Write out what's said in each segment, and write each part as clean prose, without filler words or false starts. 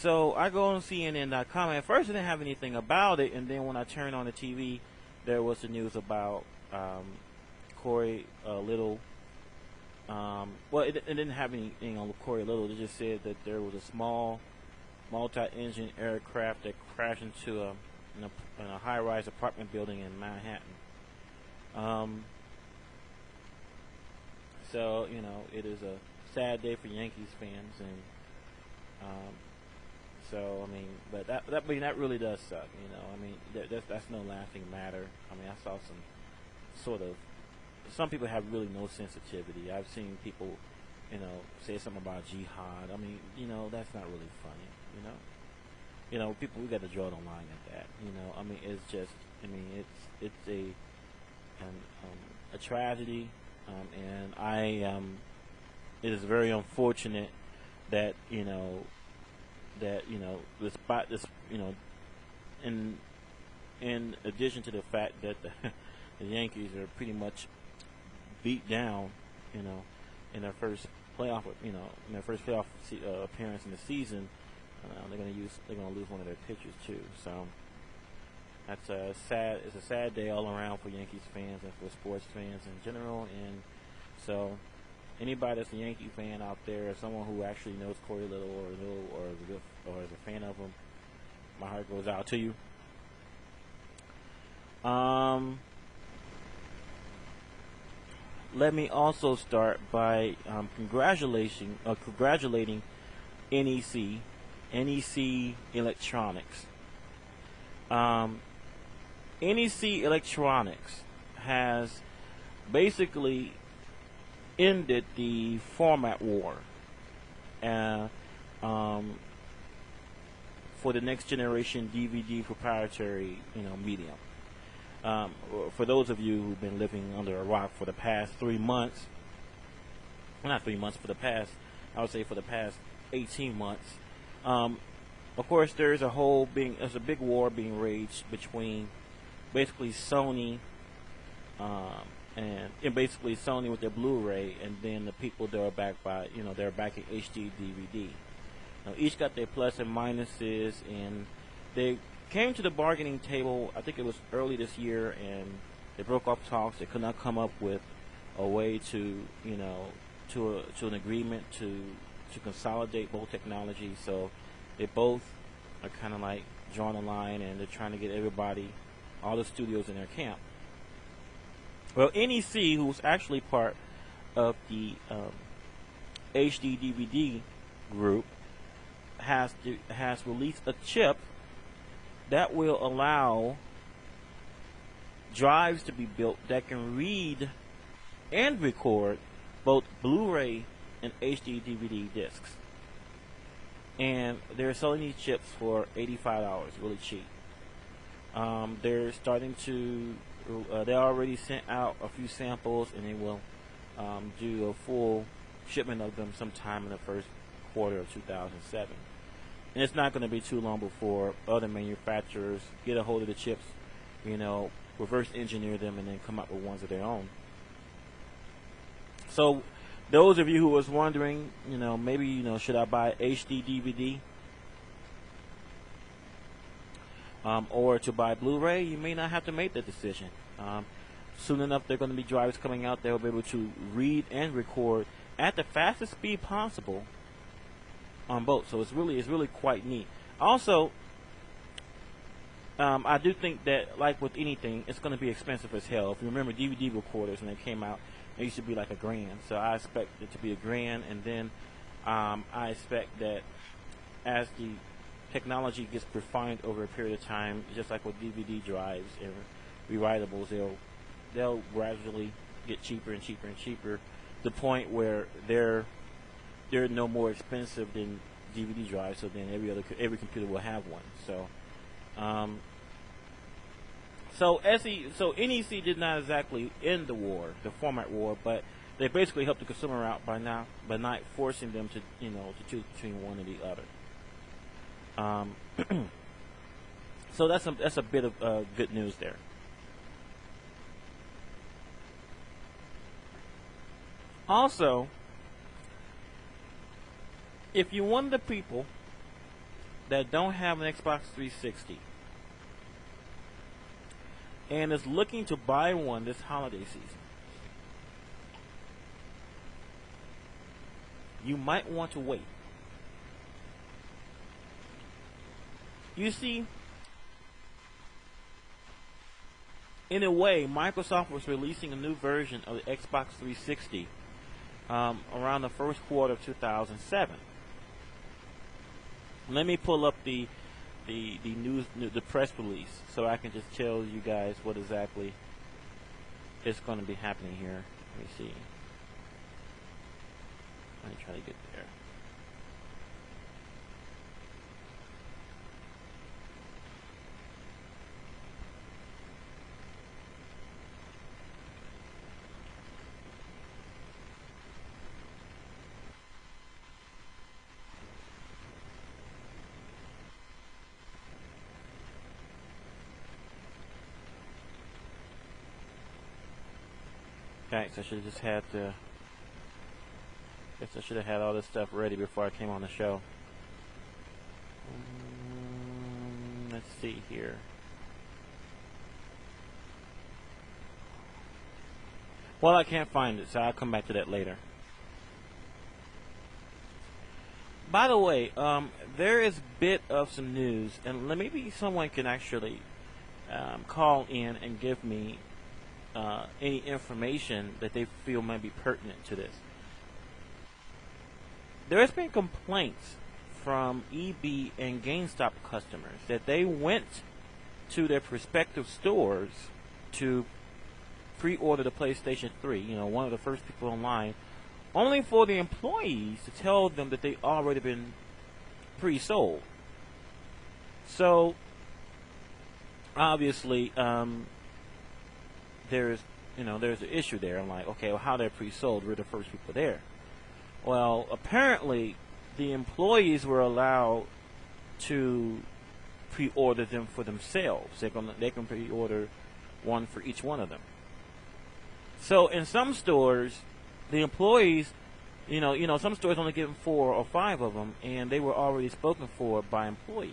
So I go on CNN.com. At first, I didn't have anything about it, and then when I turned on the TV, there was the news about Corey Little. Well, it didn't have anything on Corey Little. It just said that there was a small multi-engine aircraft that crashed into in a high-rise apartment building in Manhattan. So it is a sad day for Yankees fans, and so I mean, but that really does suck. That's no laughing matter. I mean, I saw some people have really no sensitivity. I've seen people, say something about jihad. I mean, that's not really funny. People, we got to draw the line at that. I mean, it's just, it's a tragedy, and it is very unfortunate that despite this, in addition to the fact that the Yankees are pretty much beat down, in their first playoff, appearance in the season, they're gonna lose one of their pitchers too. So that's it's a sad day all around for Yankees fans and for sports fans in general. And so anybody that's a Yankee fan out there, or someone who actually knows Corey Little or is a fan of him, my heart goes out to you. Let me also start by congratulating NEC Electronics. NEC Electronics has basically ended the format war for the next generation DVD proprietary medium. For those of you who've been living under a rock for the past 3 months, well, not 3 months, I would say for the past 18 months, of course there's a big war being raged between basically Sony and basically Sony with their Blu-ray, and then the people that are backed by they're backing HD DVD. Now, each got their plus and minuses, and they came to the bargaining table. I think it was early this year, and they broke off talks. They could not come up with a way to an agreement to consolidate both technologies. So they both are kind of like drawing a line, and they're trying to get all the studios in their camp. Well, NEC, who's actually part of the HD DVD group, has released a chip that will allow drives to be built that can read and record both Blu-ray and HD DVD discs. And they're selling these chips for $85, really cheap. They're starting to, they already sent out a few samples, and they will do a full shipment of them sometime in the first quarter of 2007. And it's not going to be too long before other manufacturers get a hold of the chips, reverse engineer them, and then come up with ones of their own. So those of you who was wondering, maybe, should I buy HD DVD or to buy Blu-ray, you may not have to make that decision. Soon enough, there are going to be drives coming out that will be able to read and record at the fastest speed possible on both. So it's really quite neat. Also, I do think that, like with anything, it's going to be expensive as hell. If you remember DVD recorders when they came out, it used to be like $1,000. So I expect it to be $1,000, and then I expect that as the technology gets refined over a period of time, just like with DVD drives and rewritables, they'll gradually get cheaper and cheaper and cheaper, to the point where they're no more expensive than DVD drives. So then every computer will have one. So NEC did not exactly end the war, the format war, but they basically helped the consumer out by not forcing them to choose between one or the other. So that's a bit of good news there. Also, if you're one of the people that don't have an Xbox 360 and is looking to buy one this holiday season, you might want to wait. You see, in a way, Microsoft was releasing a new version of the Xbox 360 around the first quarter of 2007. Let me pull up the press release so I can just tell you guys what exactly is going to be happening here. Let me see. Let me try to get there. Okay, so I should have just had to. Guess I should have had all this stuff ready before I came on the show. Let's see here. Well, I can't find it, so I'll come back to that later. By the way, there is a bit of some news, and maybe someone can actually call in and give me any information that they feel might be pertinent to this. There has been complaints from EB and GameStop customers that they went to their respective stores to pre-order the PlayStation 3, one of the first people online, only for the employees to tell them that they already been pre-sold. So, obviously, there's an issue there. I'm like, okay, well, how they're pre-sold? We're the first people there. Well, apparently, the employees were allowed to pre-order them for themselves. They can pre-order one for each one of them. So in some stores, the employees, some stores only give them 4 or 5 of them, and they were already spoken for by employees.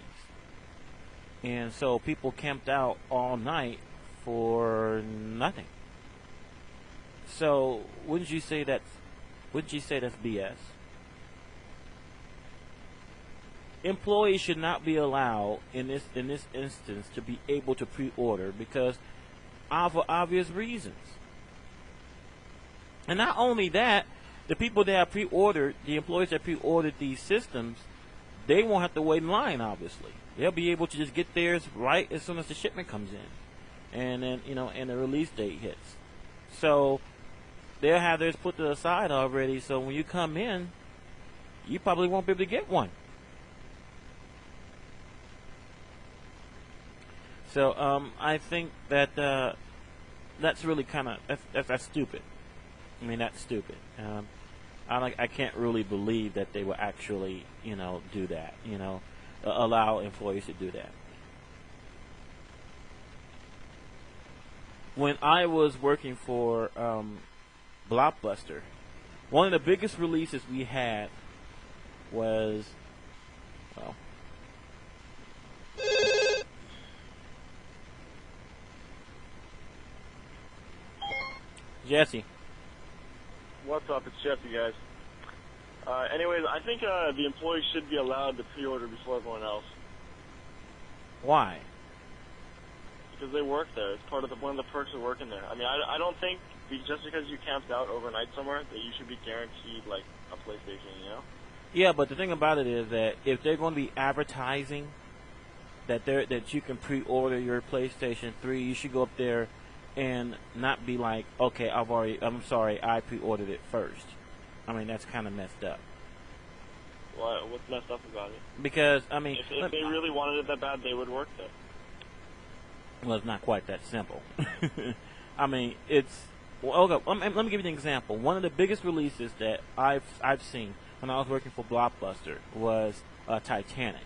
And so people camped out all night for nothing. So wouldn't you say that's BS? Employees should not be allowed in this instance to be able to pre-order because for obvious reasons. And not only that, the people that have pre-ordered, the employees that pre-ordered these systems, they won't have to wait in line, obviously. They'll be able to just get theirs right as soon as the shipment comes in. And then, and the release date hits. So they'll have theirs put to the side already, so when you come in, you probably won't be able to get one. So I think that that's really kind of that's stupid. I mean, that's stupid. I can't really believe that they will actually do that. Allow employees to do that. When I was working for Blockbuster, one of the biggest releases we had was, Jesse. What's up? It's Jesse, guys. Anyways, I think the employees should be allowed to pre-order before everyone else. Why? Because they work there. It's part of one of the perks of working there. I mean, I don't think just because you camped out overnight somewhere that you should be guaranteed like a PlayStation. Yeah, but the thing about it is that if they're going to be advertising that you can pre-order your PlayStation 3, you should go up there and not be like, okay, I'm sorry, I pre-ordered it first. I mean, that's kind of messed up. What's messed up about it? Because, I mean, if they really wanted it that bad, they would work there. Well, it's not quite that simple. I mean, okay, let me give you an example. One of the biggest releases that I've seen when I was working for Blockbuster was Titanic.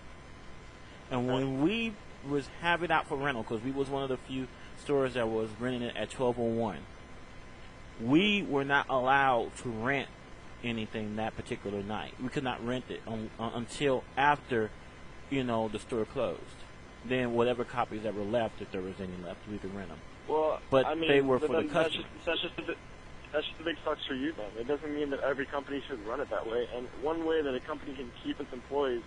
And when we was have it out for rental, because we was one of the few stores that was renting it at 1201, we were not allowed to rent anything that particular night. We could not rent it until after the store closed. Then whatever copies that were left, if there was any left, we could rent them. Well, But I mean, they were but for the then customers. That's just a big sucks for you, then. It doesn't mean that every company should run it that way. And one way that a company can keep its employees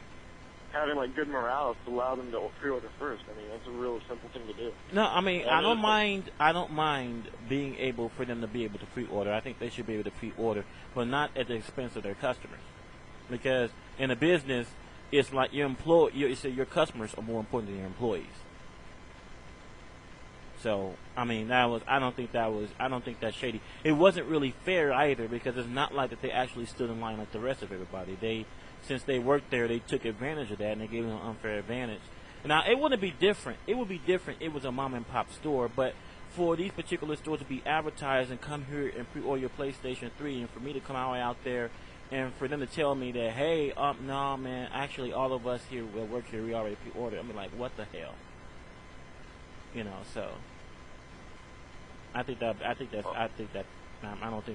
having like good morale is to allow them to pre-order first. I mean, that's a real simple thing to do. No, I mean, I don't mind. I don't mind being able for them to be able to pre-order. I think they should be able to pre-order, but not at the expense of their customers. Because in a business, it's like your customers are more important than your employees. So, I mean, I don't think that's shady. It wasn't really fair either, because it's not like that they actually stood in line like the rest of everybody. Since they worked there, they took advantage of that, and they gave them an unfair advantage. Now, it wouldn't be different. It would be different. It was a mom and pop store, but for these particular stores to be advertised and come here and pre-order your PlayStation 3, and for me to come out there and for them to tell me that, hey, no, man, actually all of us here will work here, we already pre-ordered. I'm like, what the hell? So I don't think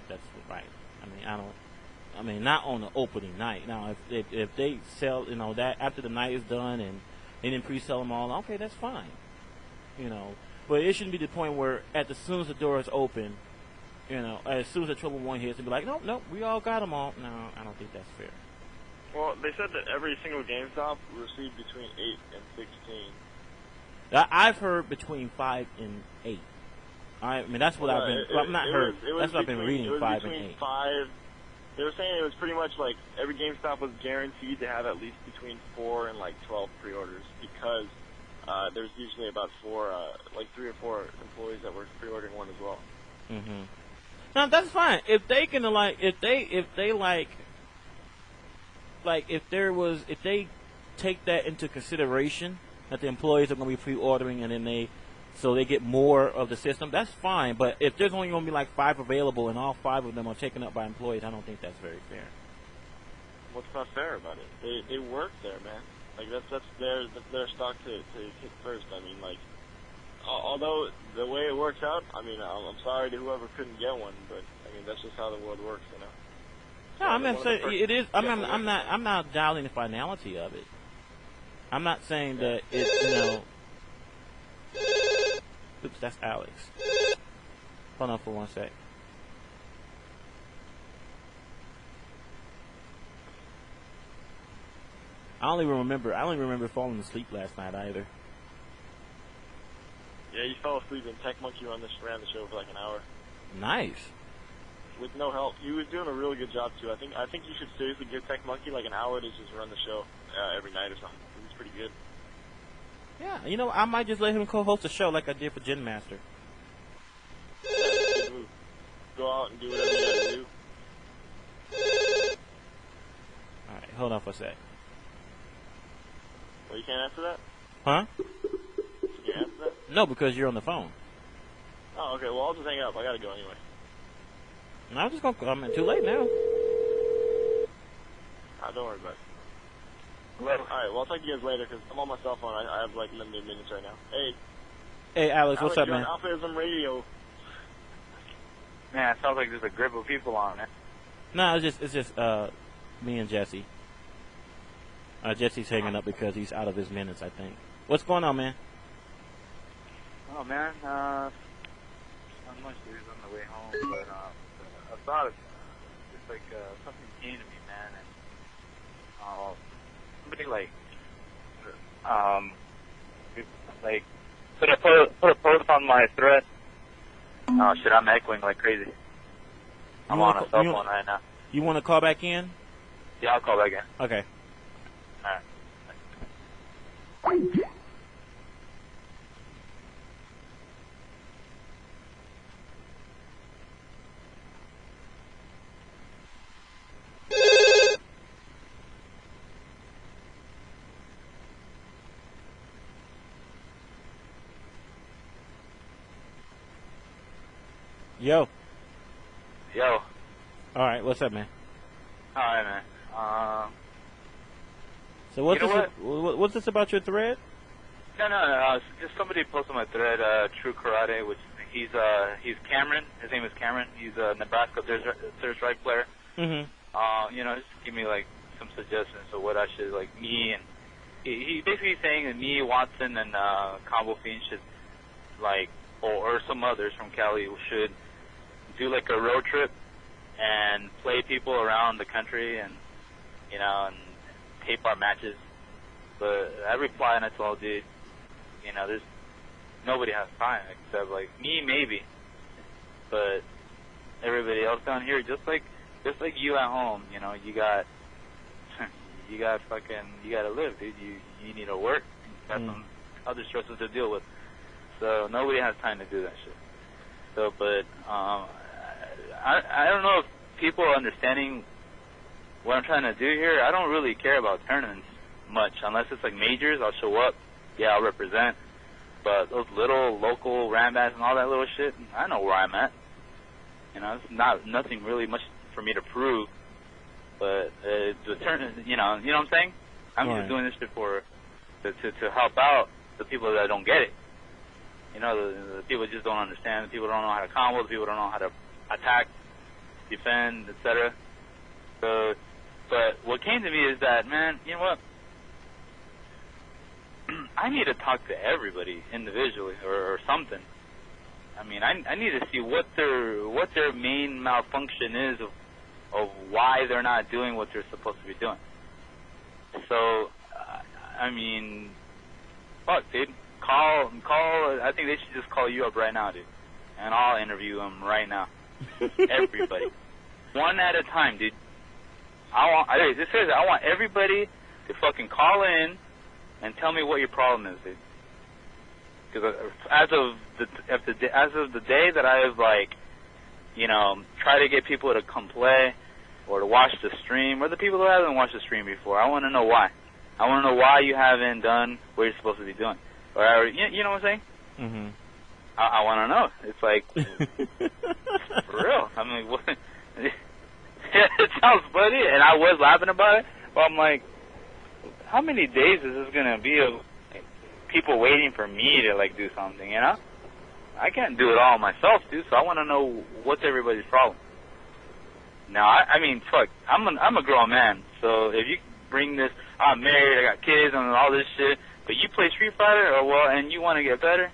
that's right. I mean, not on the opening night. Now, if they sell, that after the night is done and they didn't pre-sell them all, okay, that's fine. But it shouldn't be the point where as soon as the door is open, as soon as the trouble one hits, they'll be like, nope, we all got them all. No, I don't think that's fair. Well, they said that every single GameStop received between 8 and 16. I've heard between 5 and 8. I mean, that's what I've been. That's what I've been reading. 5 and 8. 5. They were saying it was pretty much like every GameStop was guaranteed to have at least between 4 and 12 pre-orders, because there's usually about 3 or 4 employees that were pre-ordering one as well. Mm-hmm. Now that's fine if they can if they take that into consideration, that the employees are going to be pre-ordering and then they get more of the system, that's fine. But if there's only going to be 5 available and all 5 of them are taken up by employees, I don't think that's very fair. What's not fair about it? They work there, man. That's their stock to hit first. I mean, although the way it works out, I mean, I'm sorry to whoever couldn't get one, but I mean that's just how the world works, No, I'm not saying it is. I'm not doubting the finality of it. I'm not saying that it. Oops, that's Alex. Hold on for 1 sec. I only remember falling asleep last night either. Yeah, you fell asleep and Tech Monkey ran the show for an hour. Nice. With no help. He was doing a really good job too. I think you should seriously give Tech Monkey an hour to just run the show every night or something. He's pretty good. Yeah, I might just let him co-host a show like I did for Gen Master. Yeah, go out and do whatever you gotta do. Alright, hold on for a sec. Well, you can't answer that? Huh? You can't answer that? No, because you're on the phone. Oh, okay. Well, I'll just hang up. I gotta go anyway. No, I'm just gonna. I'm too late now. Don't worry about it. Alright, well, I'll talk to you guys later, because I'm on my cell phone. I have limited minutes right now. Hey, Alex, what's up, man? AlphaISM Radio. Man, it sounds like there's a grip of people on it. No, it's just me and Jesse. Jesse's hanging up because he's out of his minutes, I think. What's going on, man? Oh, man, not much. He was on the way home, but I thought just something came to me, man, and somebody put a post on my thread. Oh shit, I'm echoing like crazy. I'm on a cell phone right now. You want to call back in? Yeah, I'll call back in. Okay. Alright. Yo. Yo. Alright, what's up, man? Alright, man. So what's this about your thread? No. Just somebody posted my thread, True Karate, which he's Cameron. His name is Cameron. He's a Nebraska third strike player. Mm-hmm. Just give me some suggestions of what I should me, and he basically saying that me, Watson, and Combo Fiend should, like, or some others from Cali should do like a road trip and play people around the country and, you know, and tape our matches. But I replied and I told, dude, you know, there's nobody has time except like me, maybe, but everybody else down here, just like you at home, you know, you got to live, dude. You need to work. You got some other stresses to deal with. So nobody has time to do that shit. So, but I don't know if people are understanding what I'm trying to do here. I don't really care about tournaments much, unless it's like majors. I'll show up. Yeah, I'll represent. But those little local Rambats and all that little shit, I know where I'm at. You know, it's nothing really much for me to prove. But the tournament, you know what I'm saying? I'm just doing this shit to help out the people that don't get it. You know, the people just don't understand. The people don't know how to combo. The people don't know how to attack, defend, etc. So, but what came to me is that, man, you know what? I need to talk to everybody individually or something. I mean, I need to see what their main malfunction is of why they're not doing what they're supposed to be doing. So, I mean, fuck, dude. Call. I think they should just call you up right now, dude, and I'll interview them right now. Everybody, one at a time, dude. I want everybody to fucking call in and tell me what your problem is, dude. Because as of the day that I've, like, you know, tried to get people to come play or to watch the stream, or the people who haven't watched the stream before, I want to know why. I want to know why you haven't done what you're supposed to be doing. Or, you know what I'm saying? Mm-hmm. I want to know. It's like, for real. I mean, what? It sounds funny, and I was laughing about it, but I'm like, how many days is this going to be of people waiting for me to, like, do something, you know? I can't do it all myself, dude, so I want to know what's everybody's problem. Now, I mean, fuck, I'm a grown man, so if you bring this, I'm married, I got kids, and all this shit, but you play Street Fighter, or well, and you want to get better?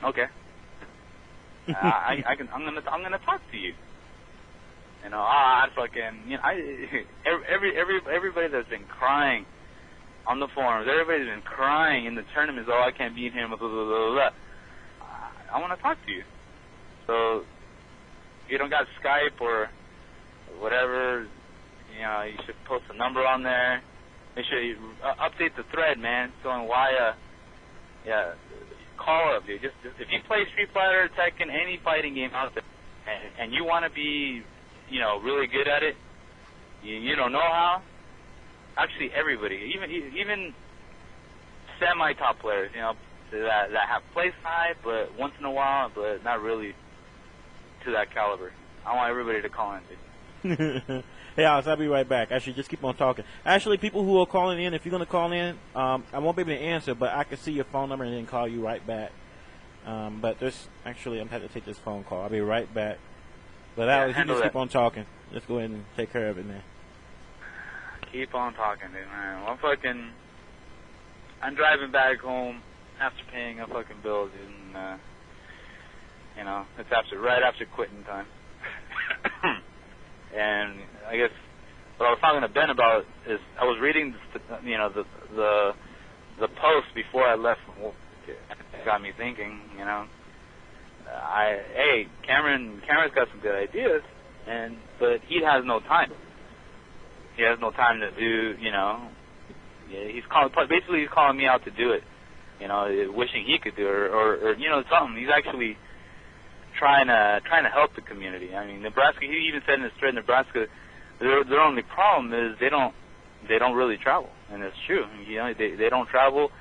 Okay. I'm gonna talk to you. You know, everybody that's been crying on the forums, everybody's been crying in the tournaments. Oh, I can't beat him. Blah blah blah blah. Blah. I want to talk to you. So if you don't got Skype or whatever, you know, you should post a number on there. Make sure you update the thread, man, showing why. Call up, dude. Just if you play Street Fighter, Tekken, any fighting game out there, and you want to be, you know, really good at it, you don't know how. Actually, everybody, even semi-top players, you know, that have placed high, but once in a while, but not really to that caliber. I want everybody to call in, dude. Hey, Alex, I'll be right back. Actually, just keep on talking. Actually, people who are calling in, if you're going to call in, I won't be able to answer, but I can see your phone number and then call you right back. But there's actually, I'm going to have to take this phone call. I'll be right back. But Alex, you just keep on talking. Let's go ahead and take care of it, man. Keep on talking, dude, man. I'm driving back home after paying a fucking bill, dude, and, you know, it's right after quitting time. And I guess what I was talking to Ben about is I was reading, you know, the post before I left from work. It got me thinking, you know. Cameron's got some good ideas, but he has no time. He has no time to do, you know. He's calling me out to do it, you know, wishing he could do it, or you know, something. He's actually trying to help the community. I mean, Nebraska. He even said in his thread, Nebraska, their only problem is they don't really travel, and it's true. You know, they don't travel.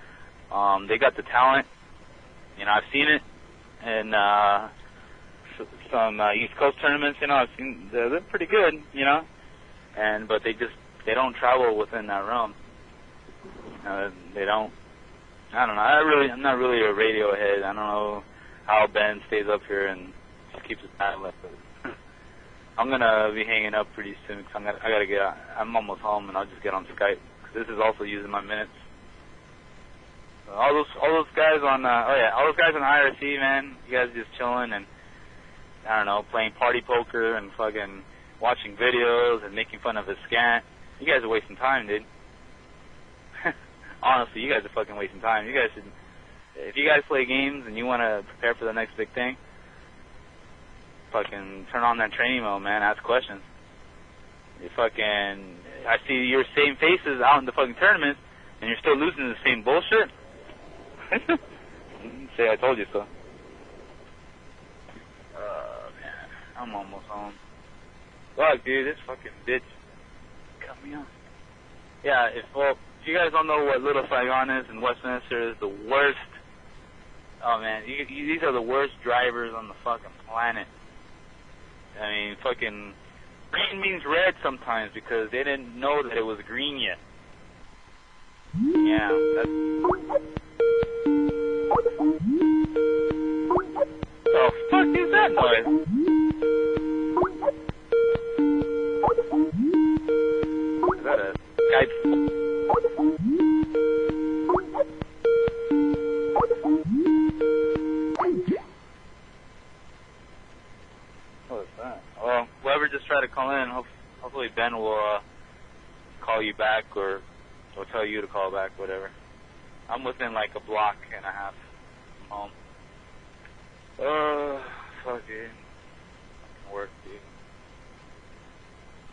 They got the talent. You know, I've seen it in some East Coast tournaments. You know, I've seen they're pretty good. You know, but they don't travel within that realm. They don't. I don't know. I'm not really a radio head. I don't know how Ben stays up here and just keeps his time left. I'm gonna be hanging up pretty soon because I gotta get out. I'm almost home and I'll just get on Skype because this is also using my minutes. All those guys on all those guys on IRC, man, you guys just chilling and I don't know, playing party poker and fucking watching videos and making fun of his scant. You guys are wasting time, dude. Honestly, you guys are fucking wasting time. You guys should, if you guys play games and you want to prepare for the next big thing, fucking turn on that training mode, man. Ask questions. You fucking, I see your same faces out in the fucking tournaments, and you're still losing to the same bullshit. Say I told you so. Man, I'm almost home. Fuck, dude, this fucking bitch cut me off. Yeah, if you guys don't know what Little Saigon is and Westminster is the worst. Oh man, these are the worst drivers on the fucking planet. I mean, fucking green means red sometimes because they didn't know that it was green yet. Yeah, that's. The fuck is that noise? Is that a Skype? What is that? Well, whoever just tried to call in, hopefully Ben will call you back or tell you to call back, whatever. I'm within like a block and a half from home. Fuck it. Work, dude.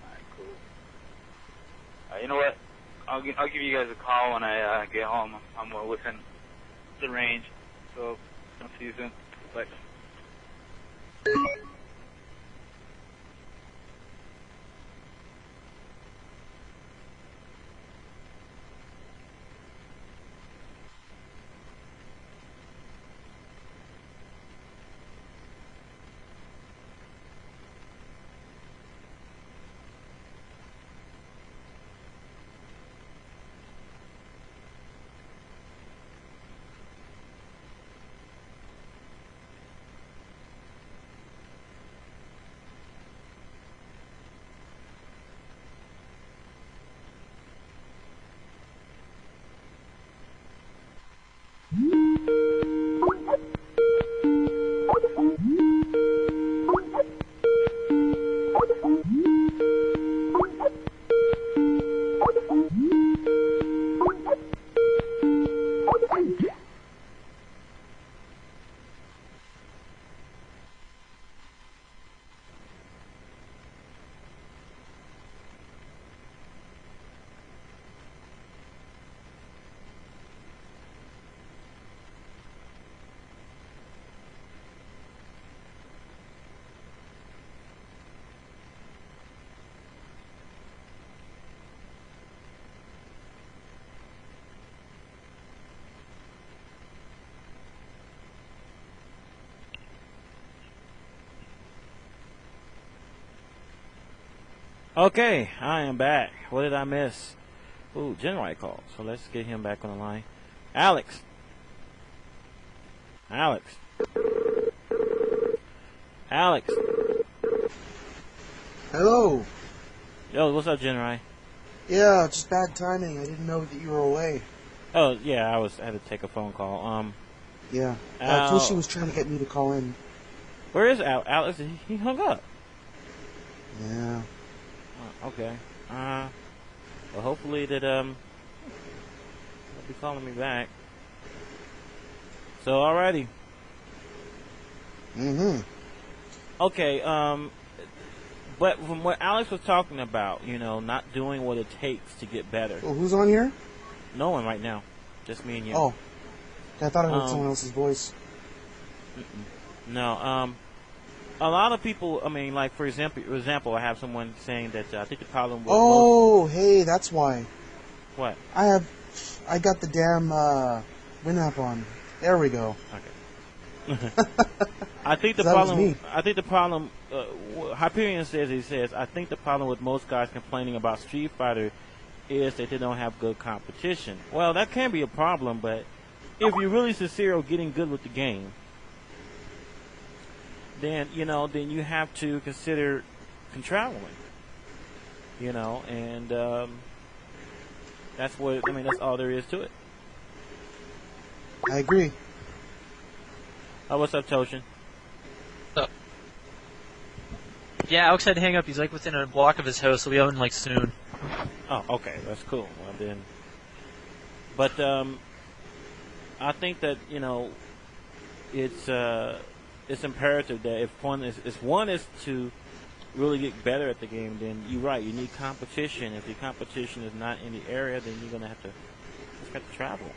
Alright, cool. You know what? I'll give you guys a call when I get home. I'm within the range. So, I'll see you soon. Bye. Okay, I am back. What did I miss? Ooh, Jinrai called. So let's get him back on the line. Alex. Alex. Hello. Yo, what's up, Jinrai? Yeah, just bad timing. I didn't know that you were away. Oh, yeah, I had to take a phone call. Yeah. Al, Toshin was trying to get me to call in. Where is Alex? He hung up. Yeah. Okay. Well, hopefully that he'll be calling me back. So, alrighty. Okay. But from what Alex was talking about, not doing what it takes to get better. Well, who's on here? No one right now. Just me and you. Oh. I thought I heard someone else's voice. No. A lot of people, I mean, like, for example, I have someone saying that I think the problem with hey, that's why. What? I got the damn Winamp on. There we go. Okay. I think the problem, Hyperion says, I think the problem with most guys complaining about Street Fighter is that they don't have good competition. Well, that can be a problem, but if you're really sincere of getting good with the game, then you have to consider traveling, and That's what I mean. That's all there is to it. I agree. Oh, what's up, Toshin? So, yeah, Alex had to hang up. He's like within a block of his house. He'll be out in like soon. Oh, okay, that's cool. Well then, but I think that it's imperative that if one is to really get better at the game, then you're right. You need competition. If the competition is not in the area, then you're gonna have to travel.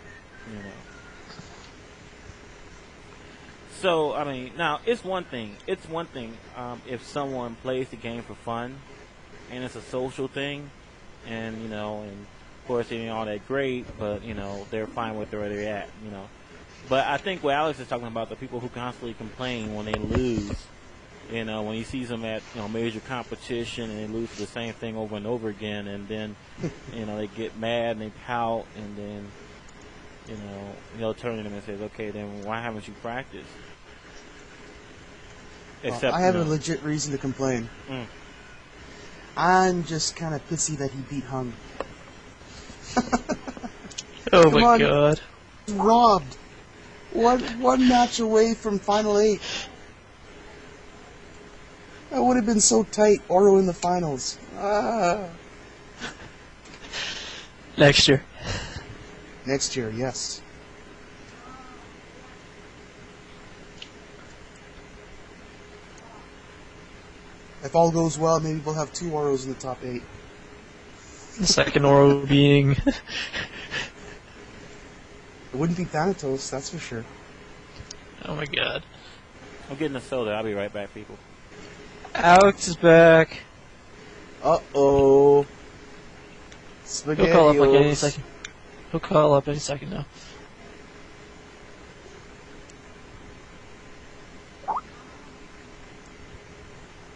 So I mean, now it's one thing. If someone plays the game for fun, and it's a social thing, and and of course it ain't all that great, but they're fine with where they're at. But I think what Alex is talking about, the people who constantly complain when they lose. When he sees them at major competition and they lose to the same thing over and over again, and then they get mad and they pout, and then he'll turn to them and says, "Okay, then why haven't you practiced?" Except I have a legit reason to complain. I'm just kind of pissy that he beat Hung. Oh Come my on. god! Robbed. One match away from Final 8. That would have been so tight. Oro in the finals. Next year. Next year, yes. If all goes well, maybe we'll have 2 Oros in the top 8. The second Oro being. It wouldn't be Thanatos, that's for sure. Oh my god! I'm getting a soda. I'll be right back, people. Alex is back. Uh-oh. He'll call up like any SpaghettiOs. second. He'll call up any second now.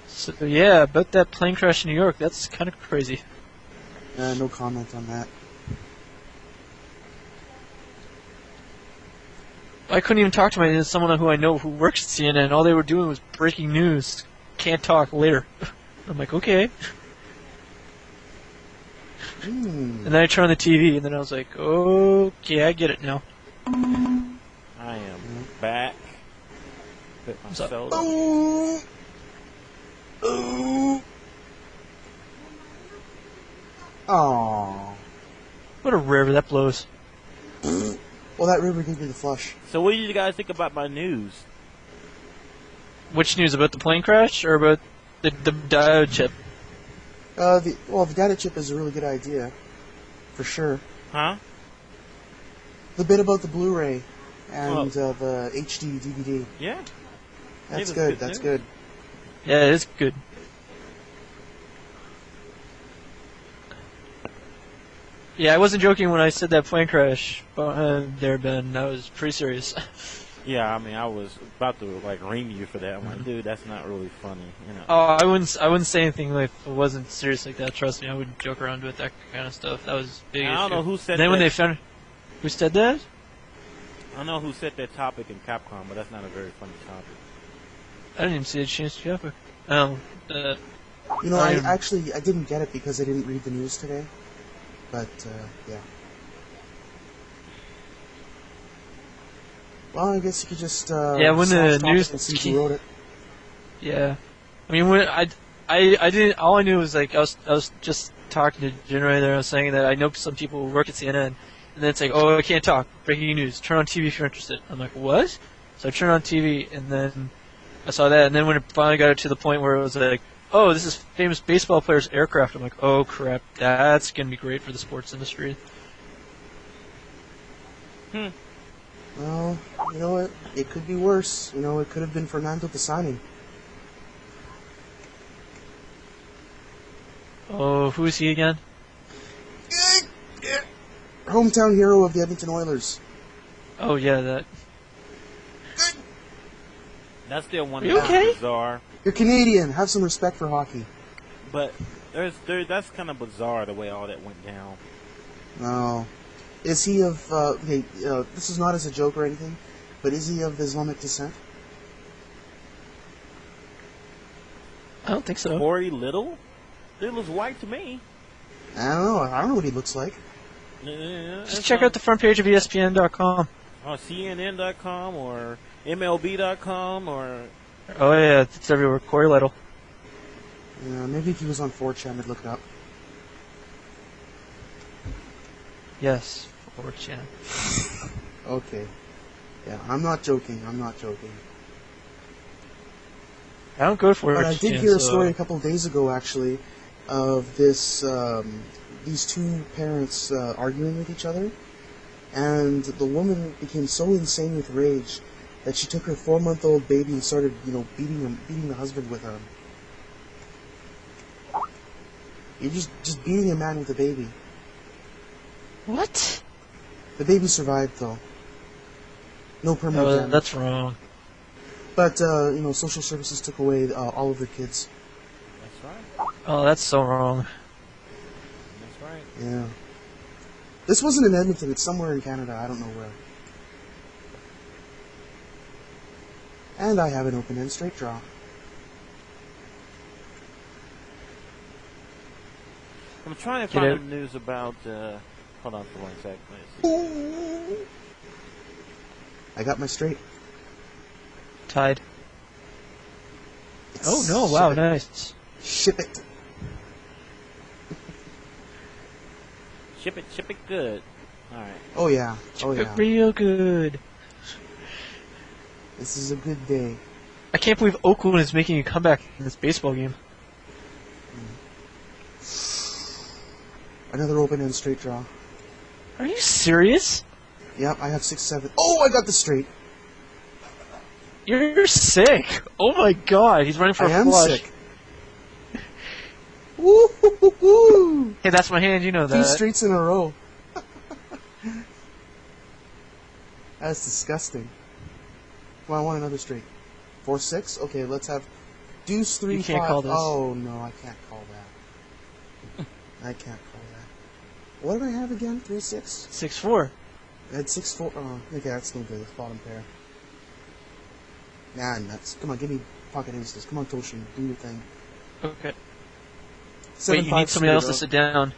So yeah, about that plane crash in New York, that's kind of crazy. No comment on that. I couldn't even talk to someone who I know who works at CNN. All they were doing was breaking news. Can't talk later. I'm like, okay. And then I turned on the TV, and then I was like, okay, I get it now. I am back. Put my What's up? soda. Ooh. Ooh. Aww. What a river that blows. Well, that river gave me the flush. So what do you guys think about my news? Which news, about the plane crash or about the diode chip? The data chip is a really good idea, for sure. Huh? The bit about the Blu-ray and the HD DVD. Yeah. That's It was good. That's news. good. Yeah, it is good. Yeah, I wasn't joking when I said that plane crash there, Ben. That was pretty serious. Yeah, I mean, I was about to ring you for that. I'm like, dude, that's not really funny, Oh, I wouldn't say anything if it wasn't serious like that. Trust me, I wouldn't joke around with that kind of stuff. That was a big I don't issue. know who said Then that. when they found who said that? I don't know who set that topic in Capcom, but that's not a very funny topic. I didn't even see it change to Jaffa. You know, I didn't get it because I didn't read the news today. But, yeah. Well, I guess you could just, yeah, when the stop news it and see who wrote it. Yeah, I mean when I didn't. All I knew was I was just talking to Jinrai there. I was saying that I know some people who work at CNN, and then it's like, oh, I can't talk. Breaking news. Turn on TV if you're interested. I'm like, what? So I turned on TV, and then I saw that, and then when it finally got to the point where it was like, oh, this is famous baseball player's aircraft. I'm like, oh crap, that's gonna be great for the sports industry. Well, you know what? It could be worse. You know, it could have been Fernando Pisani. Oh, who is he again? Hometown hero of the Edmonton Oilers. Oh yeah, that. That's still one Are you that's okay? bizarre. You're Canadian. Have some respect for hockey. But that's kind of bizarre the way all that went down. No. Is he of, this is not as a joke or anything, but is he of Islamic descent? I don't think so. Corey Little? Little's white to me. I don't know. I don't know what he looks like. Just check out the front page of ESPN.com. Or CNN.com or MLB.com or... Oh yeah, it's everywhere. Corey Little. Yeah, maybe if he was on 4chan, I'd look it up. Yes, 4chan. Okay. Yeah, I'm not joking. I don't go for it. But I did hear a story a couple of days ago, actually, of this these two parents arguing with each other, and the woman became so insane with rage that she took her 4-month-old baby and started, beating the husband with her. You're just beating a man with a baby. What? The baby survived, though. No permanent damage. That's wrong. But, social services took away all of their kids. That's right. Oh, that's so wrong. That's right. Yeah. This wasn't in Edmonton. It's somewhere in Canada. I don't know where. And I have an open-end straight draw. I'm trying to find some news about... hold on for 1 sec. Let's see. I got my straight. Tied. Oh no! Wow, nice. Ship it. Ship it good. Alright. Oh yeah. Ship it real good. This is a good day. I can't believe Oakland is making a comeback in this baseball game. Another open-end straight draw. Are you serious? Yep, I have 6-7. Oh, I got the straight. You're sick. Oh my god, he's running for a flush. I am sick. Woo hoo hoo hoo. Hey, that's my hand, you know that. 2 straights in a row. That's disgusting. Well, I want another straight. 4-6? Okay, let's have deuce 3-5. You can't call this. Oh, no, I can't call that. I can't call that. What did I have again? 3-6? 6-4. I had 6-4. Oh, okay, that's no good. It's bottom pair. Nah, nuts. Come on, give me pocket aces. Come on, Toshin. Do your thing. Okay. 7-5 Wait, you need somebody else to sit down.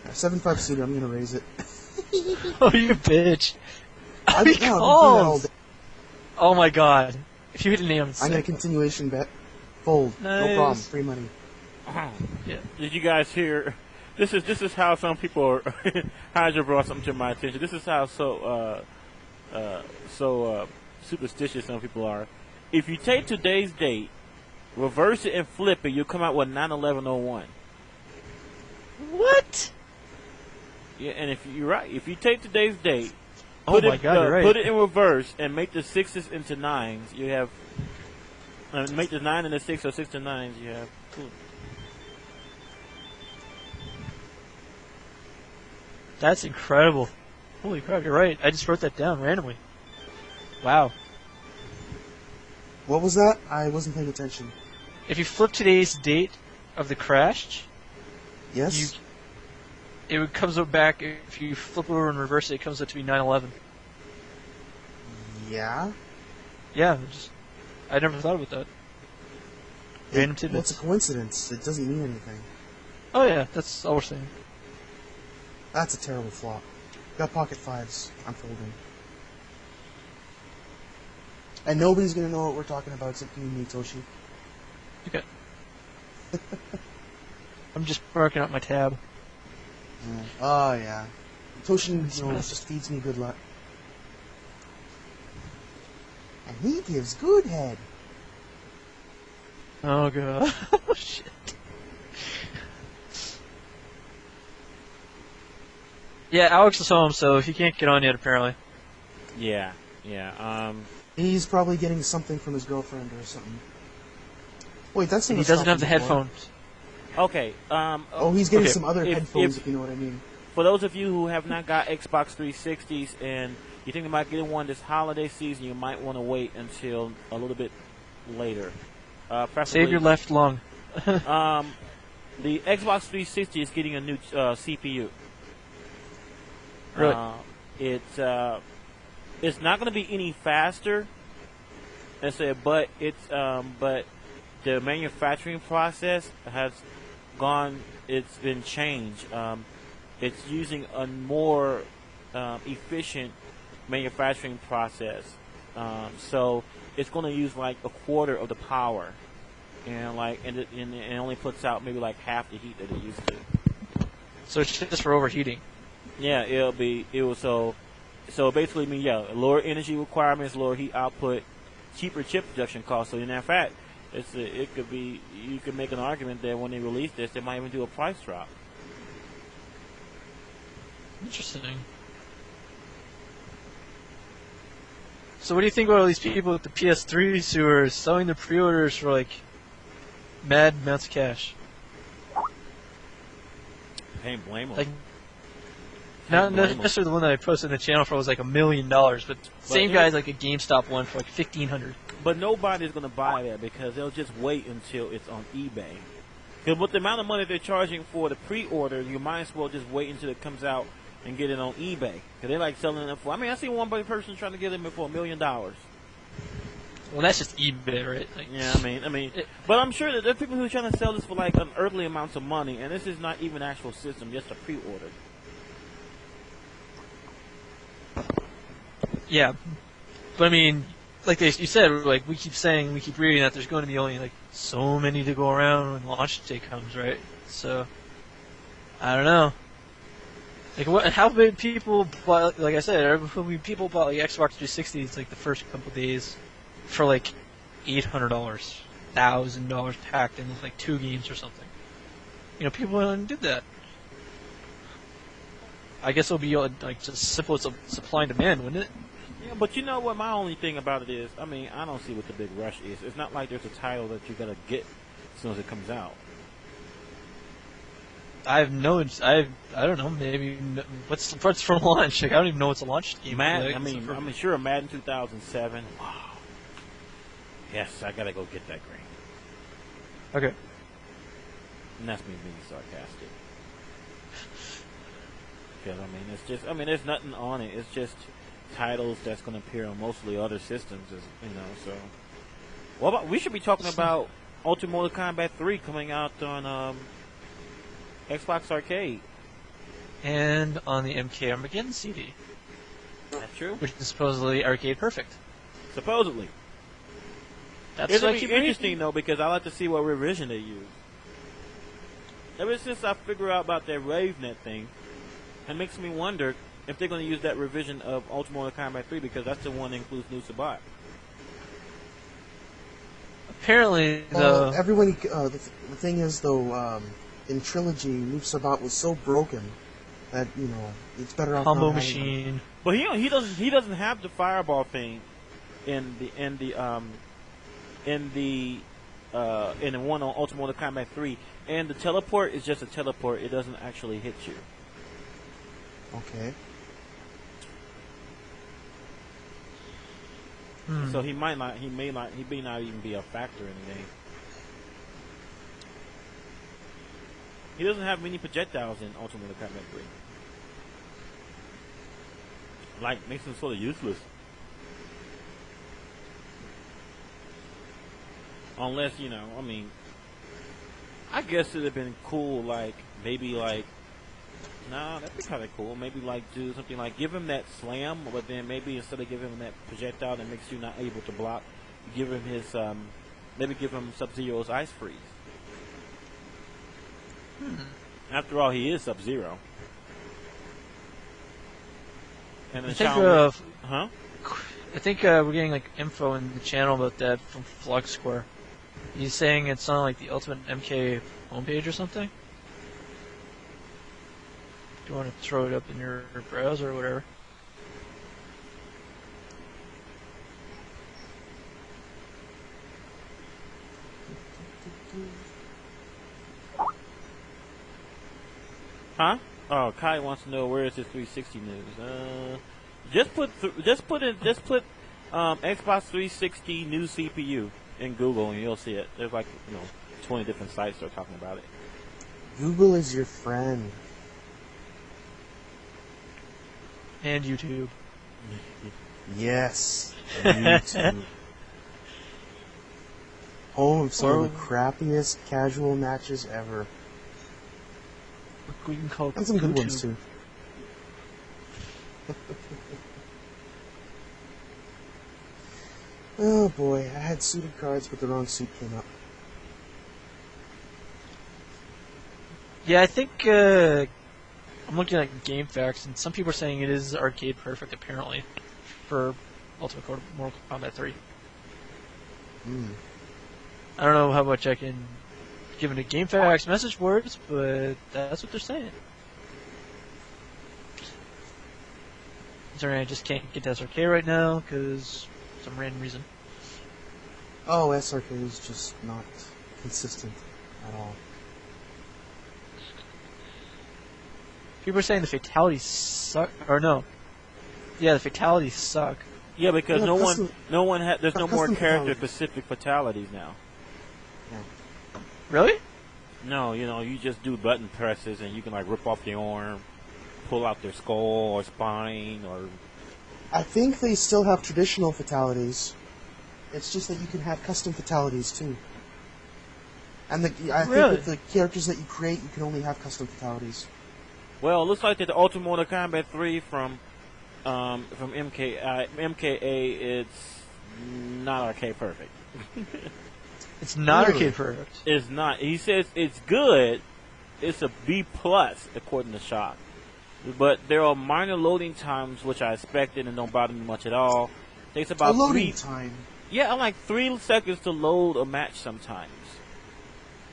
7-5 suitor. I'm gonna raise it. Oh, you bitch. I've been doing that all day. Oh my god. If you hit a name, I'm sick. I'm gonna continuation bet. Fold. Nice. No problem. Free money. Yeah. Did you guys hear? This is how some people are. Hydra brought something to my attention. This is how superstitious some people are. If you take today's date, reverse it and flip it, you'll come out with 9/11/01. What? Yeah, and if you're right, if you take today's date, Oh my god, you're right. put it in reverse and make the 6s into 9s, you have. Make the 9 and the 6 or 6 to 9s, you have. Cool. That's incredible. Holy crap, you're right. I just wrote that down randomly. Wow. What was that? I wasn't paying attention. If you flip today's date of the crash, Yes? it comes up back. If you flip over and reverse it, it comes up to be 9/11. Yeah? Yeah, I never thought about that. Random tidbits. Well, it's a coincidence. It doesn't mean anything. Oh yeah, that's all we're saying. That's a terrible flop. Got pocket 5s. I'm folding. And nobody's gonna know what we're talking about except you and me, Toshi. Okay. I'm just marking up my tab. Yeah. Oh, yeah. Toshin, just feeds me good luck. And he gives good head. Oh god. Oh shit. Yeah, Alex is home, so he can't get on yet, apparently. Yeah. He's probably getting something from his girlfriend or something. Wait, that's not He doesn't have the headphones. Okay. He's getting okay. some other headphones, if you know what I mean. For those of you who have not got Xbox 360s and you think about getting one this holiday season, you might want to wait until a little bit later. Save your left lung. The Xbox 360 is getting a new CPU. Really? It's not going to be any faster. But the manufacturing process has gone. It's been changed. it's using a more efficient manufacturing process. So it's going to use like a quarter of the power, and it only puts out maybe like half the heat that it used to. So it's just for overheating. Yeah, so basically mean lower energy requirements, lower heat output, cheaper chip production costs. So in that fact, it could be, you could make an argument that when they release this, they might even do a price drop. Interesting. So what do you think about all these people with the PS3s who are selling their pre-orders for like mad amounts of cash? I ain't blame them. Like, not necessarily the one that I posted on the channel for was like $1 million, but same guy's like a GameStop one for like $1,500. But nobody's going to buy that because they'll just wait until it's on eBay. Because with the amount of money they're charging for the pre-order, you might as well just wait until it comes out and get it on eBay. Because they like selling it for, I see one person trying to get them for $1 million. Well, that's just eBay, right? Like, Yeah, but I'm sure that there are people who are trying to sell this for like unearthly amounts of money, and this is not even an actual system, just a pre-order. Yeah, but I mean, like you said, like we keep reading that there's going to be only like so many to go around when launch day comes, right? So I don't know. Like how many people bought? Like I said, people bought like Xbox 360s like the first couple days for like $800, $1,000 packed in with like 2 games or something. People did that. I guess it'll be like just simple as supply and demand, wouldn't it? Yeah, but you know what? My only thing about it is, I don't see what the big rush is. It's not like there's a title that you gotta get as soon as it comes out. I don't know. Maybe what's for launch? Like, I don't even know what's a launch game. Madden. Sure, Madden 2007. Wow. Yes, I gotta go get that green. Okay. And that's me being sarcastic. Because it's just, there's nothing on it. It's just titles that's going to appear on mostly other systems, so. What about, we should be talking about Ultimate Mortal Kombat 3 coming out on Xbox Arcade. And on the MK Armageddon CD. That's true. Which is supposedly arcade perfect. Supposedly. It's going to be interesting, though, because I like to see what revision they use. Ever since I figured out about that RaveNet thing, it makes me wonder if they're going to use that revision of Ultimate Mortal Kombat 3, because that's the one that includes New Sabat. Apparently, everyone. The thing is, though, in Trilogy, New Sabat was so broken that it's better off. Combo machine. But he doesn't have the fireball thing in the one on Ultimate Mortal Kombat 3, and the teleport is just a teleport. It doesn't actually hit you. Okay. So he may not even be a factor in the game. He doesn't have many projectiles in Ultimate Mortal Kombat 3. Like, makes him sort of useless. Unless, I guess it'd have been cool, that'd be kind of cool. Maybe, do something like give him that slam, but then maybe instead of giving him that projectile that makes you not able to block, give him his, maybe give him Sub-Zero's Ice Freeze. After all, he is Sub-Zero. And I think we're getting, info in the channel about that from Flux Square. He's saying it's on, the Ultimate MK homepage or something? Do you want to throw it up in your browser or whatever? Huh? Oh, Kai wants to know where is his 360 news. Just put Xbox 360 new CPU in Google and you'll see it. There's 20 different sites that are talking about it. Google is your friend. And YouTube. Yes, YouTube. Home of some of the crappiest casual matches ever. We can call And some good YouTube. ones too. Oh boy, I had suited cards, but the wrong suit came up. Yeah, I think I'm looking at game facts, and some people are saying it is arcade perfect apparently for Mortal Kombat 3. I don't know how much I can give into game facts message boards, but that's what they're saying. Sorry, I just can't get to SRK right now because some random reason. Oh, SRK is just not consistent at all. People are saying the fatalities suck, or no? Yeah, the fatalities suck. Yeah, because Yeah, there's no more custom character-specific fatalities now. Really? No, you just do button presses and you can like rip off the arm, pull out their skull or spine, or. I think they still have traditional fatalities. It's just that you can have custom fatalities too. And I think with the characters that you create, you can only have custom fatalities. Well, it looks like that the Ultimate Mortal Kombat 3 from MKA, it's not arcade perfect. It's not Really? arcade perfect. It's not. He says it's good. It's a B plus according to Shock. But there are minor loading times which I expected and don't bother me much at all. Takes about A loading time. Yeah, like 3 seconds to load a match sometimes.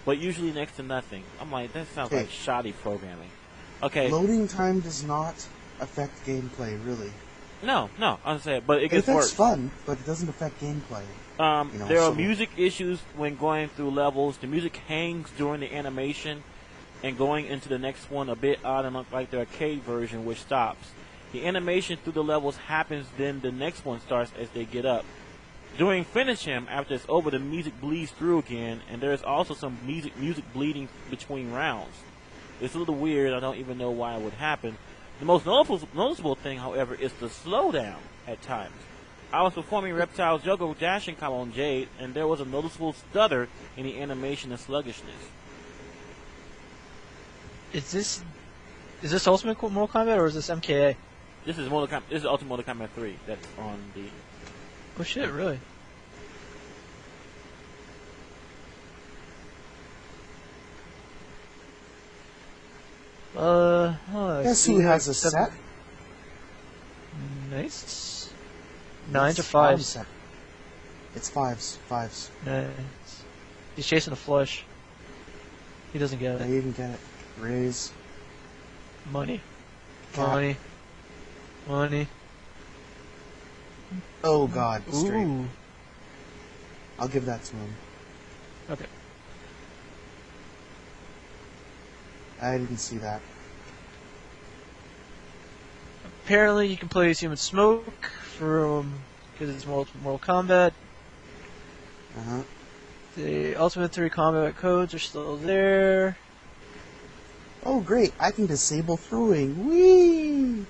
But usually next to nothing. I'm like, that sounds like shoddy programming. Okay. Loading time does not affect gameplay, really. No, I'm saying, but it It gets affects worse. fun, but it doesn't affect gameplay. There are music issues when going through levels. The music hangs during the animation, and going into the next one a bit odd and like the arcade version, which stops. The animation through the levels happens, then the next one starts as they get up. During finish him, after it's over, the music bleeds through again, and there's also some music bleeding between rounds. It's a little weird. I don't even know why it would happen. The most noticeable thing, however, is the slowdown at times. I was performing Reptile's Juggle Dashing combo on Jade, and there was a noticeable stutter in the animation and sluggishness. Is this Ultimate Mortal Kombat or is this MKA? This is Ultimate Mortal Kombat 3. That's on the. Oh shit! Really? Guess who has a set? Nice. 9 It's to 5. set. It's fives. Nice. He's chasing a flush. He doesn't get I it. even get it. Raise. Money. Cap. Money. Oh god, straight. Ooh. I'll give that to him. Okay. I didn't see that. Apparently, you can play as Human Smoke because it's Mortal Kombat. Uh-huh. The Ultimate 3 combat codes are still there. Oh great, I can disable throwing. Whee!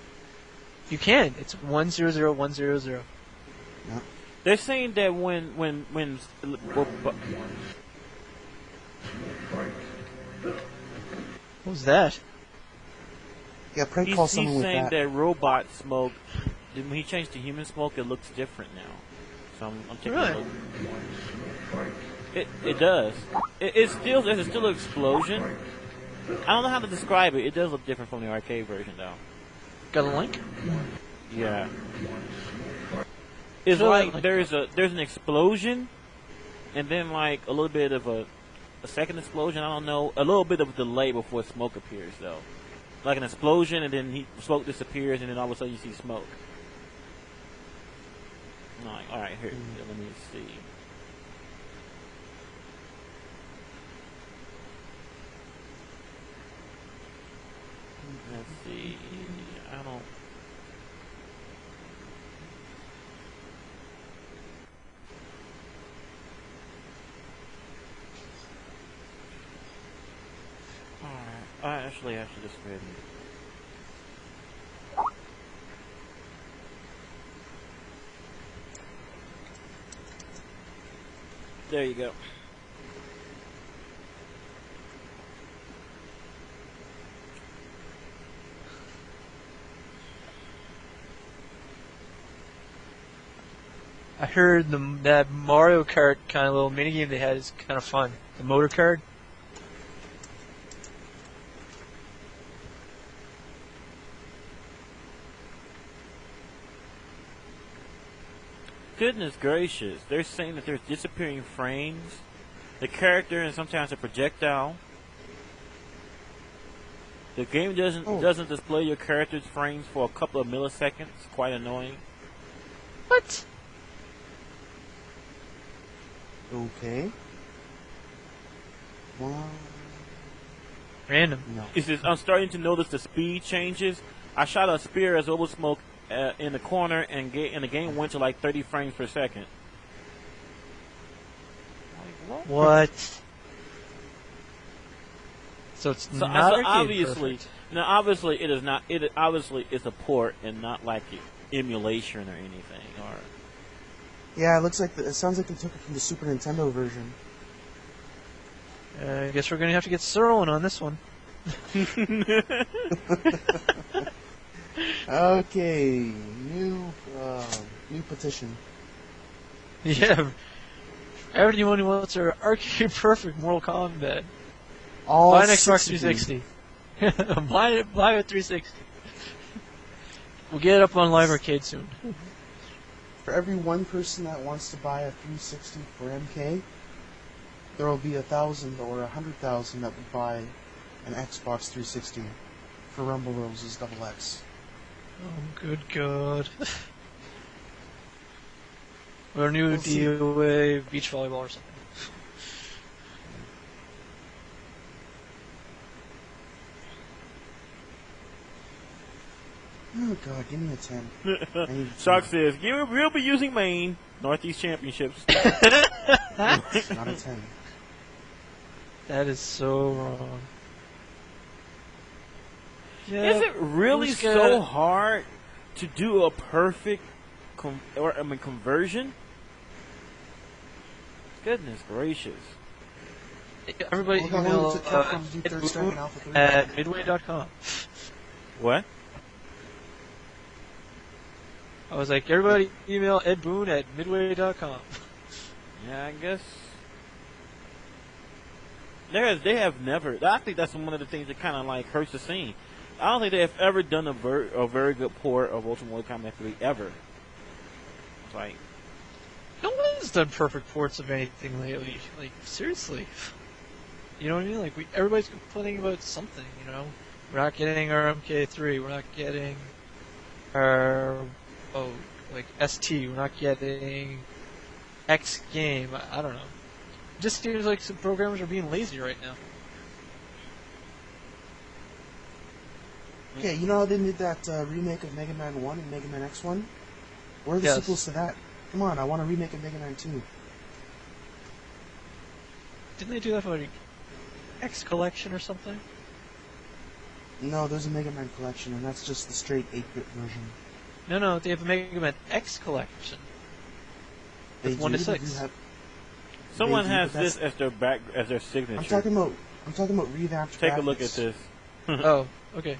You can. It's 100100. No. They're saying that when What was that? Yeah, prank call someone he's with saying that. that robot smoke, when he changed to human smoke, it looks different now. So I'm taking a look. It does. There's still an explosion. I don't know how to describe it. It does look different from the arcade version, though. Got a link? Yeah. It's So, like there's an explosion, and then like a little bit of a second explosion. I don't know. A little bit of a delay before smoke appears, though. Like an explosion, and then smoke disappears, and then all of a sudden you see smoke. All right, here. Let me see. Let's see. I don't. Alright. Actually, I should just go ahead and. There you go. I heard that Mario Kart kind of little minigame they had is kind of fun. The motor card. Goodness gracious! They're saying that there's disappearing frames, the character, and sometimes a projectile. The game doesn't display your character's frames for a couple of milliseconds. Quite annoying. What? Okay. Well, Random. no. It says, I'm starting to notice the speed changes. I shot a spear as over smoke in the corner, and the game went to like 30 frames per second. What? So it's So, not so arcade obviously, perfect. now obviously it is not. It obviously is a port and not like emulation or anything. Or Yeah, it looks like it sounds like they took it from the Super Nintendo version. I guess we're gonna have to get Sirlin on this one. Okay, new petition. Yeah. Everyone who wants their arcade perfect Mortal Kombat. All Buy an Xbox 60. 360. buy a 360. We'll get it up on Live Arcade soon. For every one person that wants to buy a 360 for MK, there will be 1,000 or 100,000 that would buy an Xbox 360 for Rumble Roses XX. Oh, good God. Or a new We'll see. DOA beach volleyball or something. Oh God, give me a 10. I need a Shark 10. says, we'll be using Maine Northeast Championships. Not a 10. That is so wrong. Yeah, Is it really who's so gonna- hard to do a perfect conversion? Goodness gracious. Everybody Look how long email it took Capcom to do Third Strike and Alpha 3. at midway.com. What? I was like, everybody email Ed Boon at midway.com. Yeah, I guess. They have never. I think that's one of the things that kind of like hurts the scene. I don't think they have ever done a very good port of Ultimate Mortal Kombat 3 ever. It's like, No one's done perfect ports of anything lately. Like, seriously. You know what I mean? Like, everybody's complaining about something, you know? We're not getting our MK3, we're not getting our, ST, we're not getting X game, I don't know. It just seems like some programmers are being lazy right now. Okay, you know how they did that remake of Mega Man 1 and Mega Man X1? Where are the Yes. sequels to that? Come on, I want a remake of Mega Man 2. Didn't they do that for like X Collection or something? No, there's a Mega Man collection, and that's just the straight 8-bit version. No, they have a Mega Man X Collection. They With 1 to do 6. have- someone They do, has but that's- this as their signature. I'm talking about revamped Take a look at graphics. this. Oh, okay.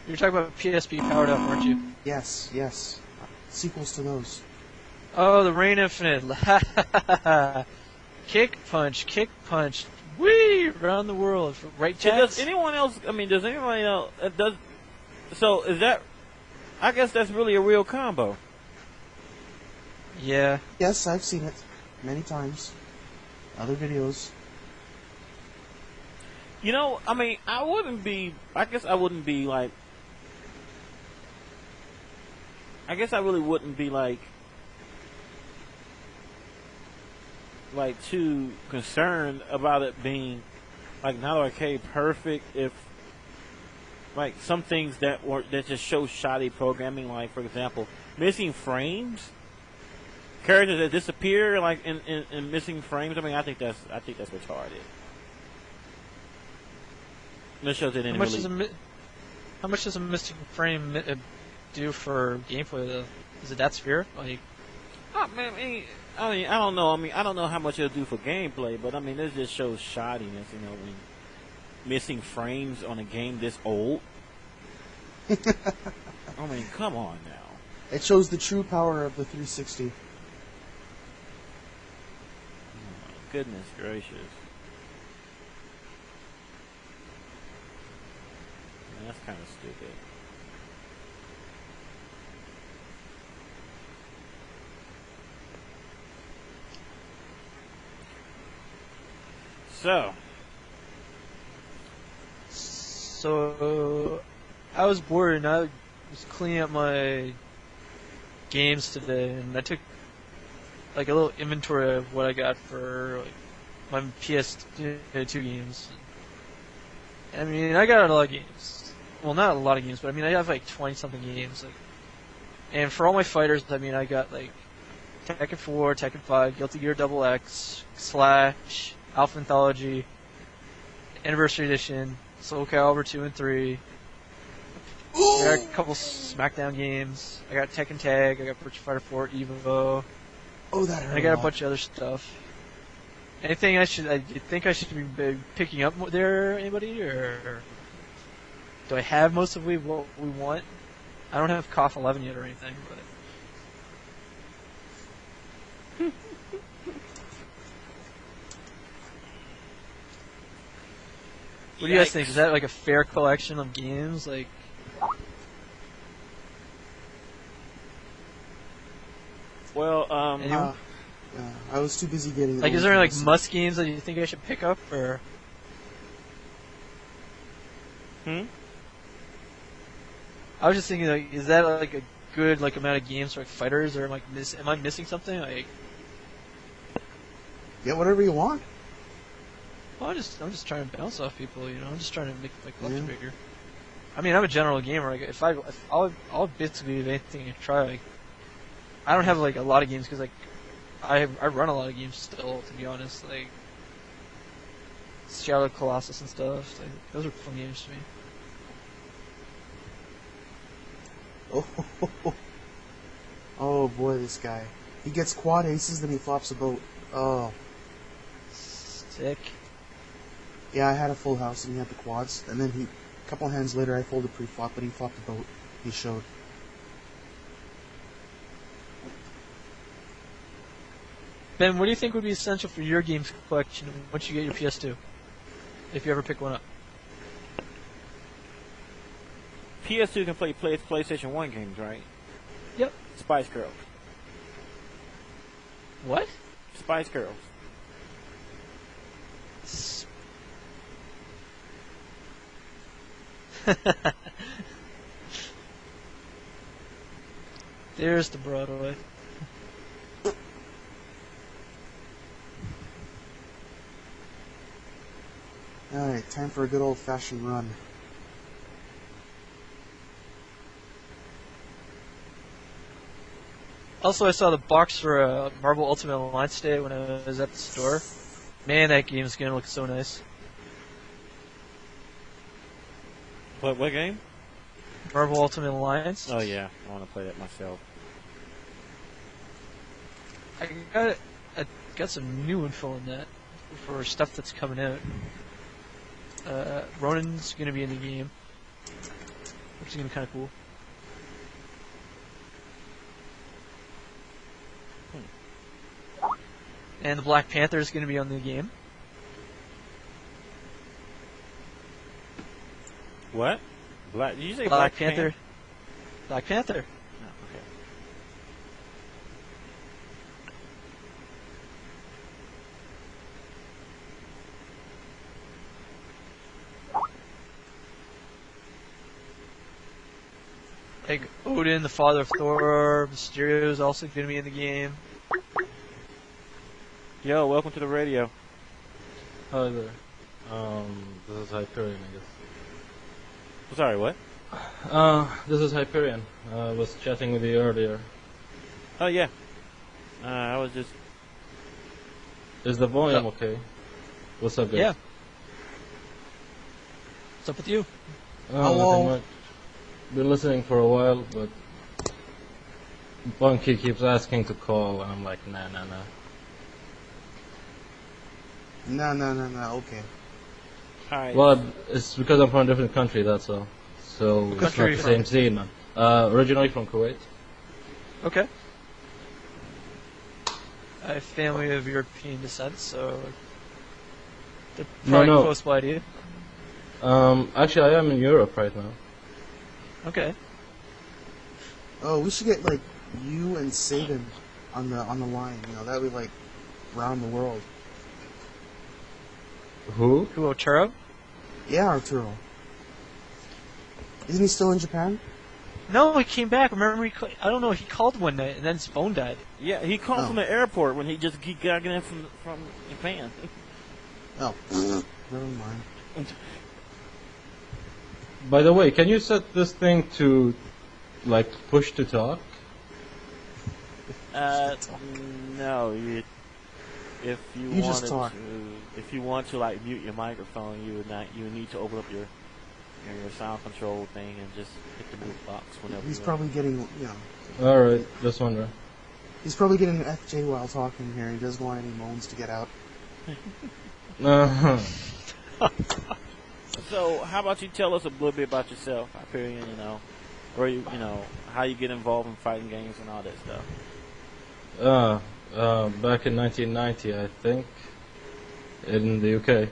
You're talking about PSP powered up, weren't you? Yes. Sequels to those. Oh, the Rain Infinite. Kick punch. Whee! Around the world. Right, So Jets? does anyone else? I mean, does anybody else? Does so? Is that? I guess that's really a real combo. Yeah. Yes, I've seen it many times. Other videos. You know, I mean, I wouldn't be. I guess I wouldn't be like. I guess I really wouldn't be like too concerned about it being like not arcade perfect if like some things that just show shoddy programming, like for example missing frames, characters that disappear like in missing frames. I mean, I think that's retarded. This shows it How didn't much, really. how much does a missing frame do for gameplay, though? Is it that severe? Like, I mean, I don't know. I mean, I don't know how much it'll do for gameplay, but I mean, this just shows shoddiness. You know, when missing frames on a game this old. I mean, come on now. It shows the true power of the 360. Goodness gracious. Man, that's kind of stupid. So, I was bored and I was cleaning up my games today, and I took like a little inventory of what I got for like my PS2 games. I mean, I got a lot of games. Well, not a lot of games, but I mean, I have like 20-something games. Like, and for all my fighters, I mean, I got like Tekken 4, Tekken 5, Guilty Gear Double X, Slash, Alpha Anthology, Anniversary Edition, Soul Calibur 2 and 3. I got a couple SmackDown games. I got Tekken Tag. I got Virtua Fighter 4 Evo. Oh, that hurt. And I got a bunch of other stuff. Anything I think I should be picking up there, anybody? Or do I have most of what we want? I don't have KOF 11 yet or anything, but... What do you guys think? Is that like a fair collection of games? Like, Well, anyone? I was too busy getting. Like, is there like must games that you think I should pick up, or? I was just thinking, like, is that like a good like amount of games for like fighters, or am I missing something? Like, Get whatever you want. well, I'm just trying to bounce off people, you know. I'm just trying to make my collection bigger. I mean, I'm a general gamer. Like, if I'll basically do anything to try. Like, I don't have like a lot of games because like I run a lot of games still. To be honest, like Shadow of the Colossus and stuff. Like, those are fun games to me. Oh boy, this guy. He gets quad aces, then he flops a boat. Oh. Sick. Yeah, I had a full house and he had the quads, and then a couple hands later I folded pre-flop, but he flopped the boat. He showed. Ben, what do you think would be essential for your games collection once you get your PS2? If you ever pick one up. PS2 can play PlayStation 1 games, right? Yep. Spice Girls. What? Spice Girls. There's the Broadway. Alright, time for a good old-fashioned run. Also, I saw the box for Marvel Ultimate Alliance today when I was at the store. Man, that game's gonna look so nice. What game? Marvel Ultimate Alliance. Oh yeah, I want to play that myself. I got some new info on that for stuff that's coming out. Ronin's gonna be in the game, which is gonna be kind of cool. And the Black Panther is gonna be on the game. What? Did you say Black Panther? Black Panther. Oh, okay. Like Odin, the father of Thor, Mysterio is also gonna be in the game. Yo, welcome to the radio. Hi there. This is Hyperion, I guess. Sorry, what? This is Hyperion. I was chatting with you earlier. Oh yeah. I was just. Is the volume okay? What's up, guys? Yeah. What's up with you? Nothing much. Been listening for a while, but Bunkei keeps asking to call, and I'm like, nah. No, okay. Alright. Well, it's because I'm from a different country, that's all. So it's country not are the you same scene, man. Originally from Kuwait. Okay. I have family of European descent, so they're No, probably no. close by to you. Actually, I am in Europe right now. Okay. Oh, we should get like you and Saban on the line. You know, that would be like round the world. Who? Who, Otero? Yeah, Arturo. Isn't he still in Japan? No, he came back. Remember, I don't know, he called one night and then his phone died. Yeah, he called Oh. from the airport when he got in from Japan. Oh, never mind. By the way, can you set this thing to, like, push to talk? No, if you You just wanted talk. to, if you want to like mute your microphone, you would need to open up your sound control thing and just hit the mute box whenever. He's you probably getting, you know, Alright, just wondering. he's probably getting an FJ while talking here. He doesn't want any moans to get out. Uh-huh. So, how about you tell us a little bit about yourself, Hyperion? You know, where you know how you get involved in fighting games and all that stuff. Back in 1990, I think, in the UK,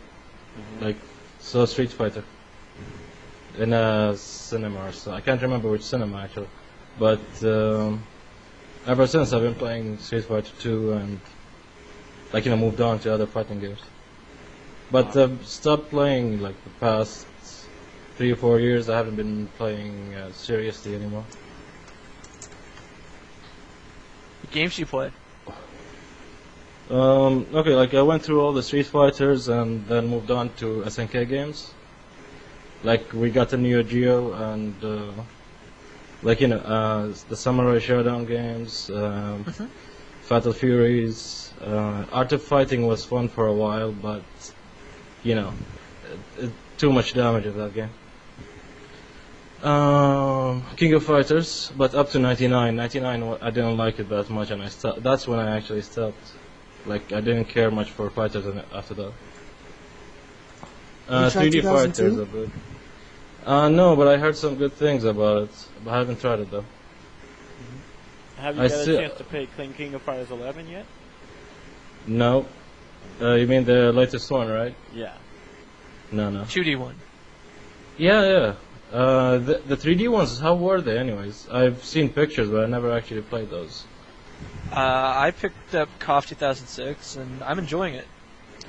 like, saw Street Fighter in a cinema or so. I can't remember which cinema actually, but ever since I've been playing Street Fighter 2 and, like, you know, moved on to other fighting games. But I've stopped playing like the past 3 or 4 years. I haven't been playing seriously anymore. What games do you play? Okay, like I went through all the Street Fighters and then moved on to SNK games. Like we got the Neo Geo and like, you know, the Samurai Shodown games, Fatal Furies. Art of Fighting was fun for a while, but you know, too much damage of that game. King of Fighters, but up to 99. 99, I didn't like it that much, and that's when I actually stopped. Like, I didn't care much for fighters after that. You tried 3D 2002? Fighters are good. No, but I heard some good things about it. But I haven't tried it though. Have you I got a still- chance to play King of Fighters 11 yet? No. You mean the latest one, right? Yeah. No. 2D one. Yeah. The 3D ones, how were they anyways? I've seen pictures, but I never actually played those. I picked up KOF 2006, and I'm enjoying it.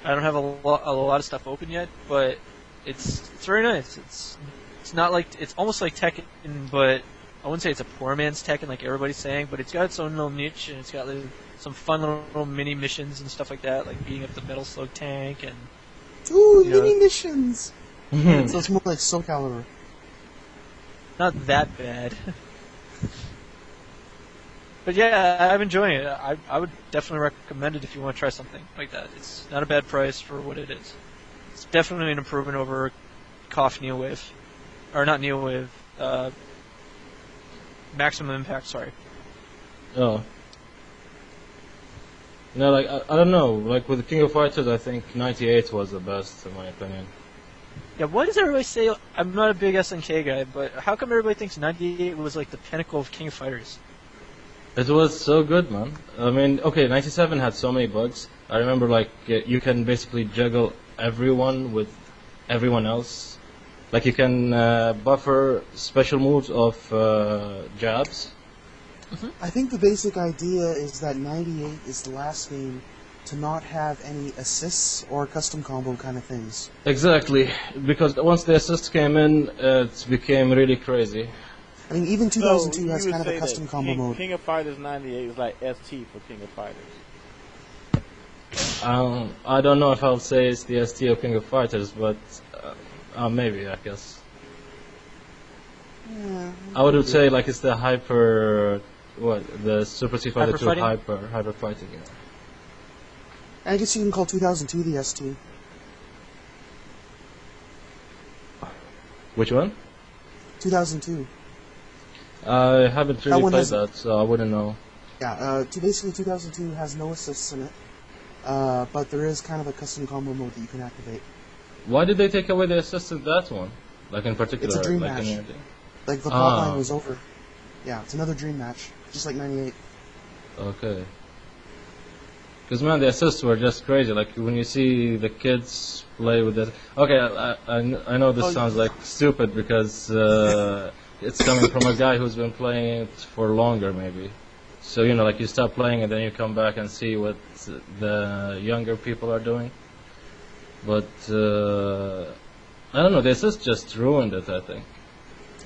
I don't have a lot of stuff open yet, but it's very nice. It's not like, it's almost like Tekken, but I wouldn't say it's a poor man's Tekken like everybody's saying, but it's got its own little niche, and it's got like, some fun little mini missions and stuff like that, like beating up the Metal Slug tank and. Ooh, You know. mini missions! So it's more like Soul Calibur. Not that bad. But yeah, I'm enjoying it. I would definitely recommend it if you want to try something like that. It's not a bad price for what it is. It's definitely an improvement over KOF Neowave. Or not Neowave, Maximum Impact, sorry. Oh. No, like, I don't know. Like, with the King of Fighters, I think 98 was the best, in my opinion. Yeah, why does everybody say, I'm not a big SNK guy, but how come everybody thinks 98 was like the pinnacle of King of Fighters? It was so good, man. I mean, okay, 97 had so many bugs. I remember, like, you can basically juggle everyone with everyone else. Like, you can buffer special moves of jabs. I think the basic idea is that 98 is the last game to not have any assists or custom combo kind of things. Exactly, because once the assist came in, it became really crazy. I mean, even 2002 has you would kind of say a custom that combo mode. King of Fighters 98 is like ST for King of Fighters. I don't know if I'll say it's the ST of King of Fighters, but maybe, I guess. Yeah. I would say, like, it's the the Super Street Fighter 2 Hyper hyper fighting. Yeah. I guess you can call 2002 the ST. Which one? 2002. I haven't That really one played has- that, so I wouldn't know. Yeah, basically 2002 has no assists in it, but there is kind of a custom combo mode that you can activate. Why did they take away the assist in that one? Like, in particular? It's a dream like match. in Like, the plot Ah. line was over. Yeah, it's another dream match, just like 98. Okay. Because man, the assists were just crazy. Like when you see the kids play with it. Okay, I know this sounds like stupid because it's coming from a guy who's been playing it for longer, maybe. So like you stop playing and then you come back and see what the younger people are doing. But I don't know. The assist just ruined it. I think.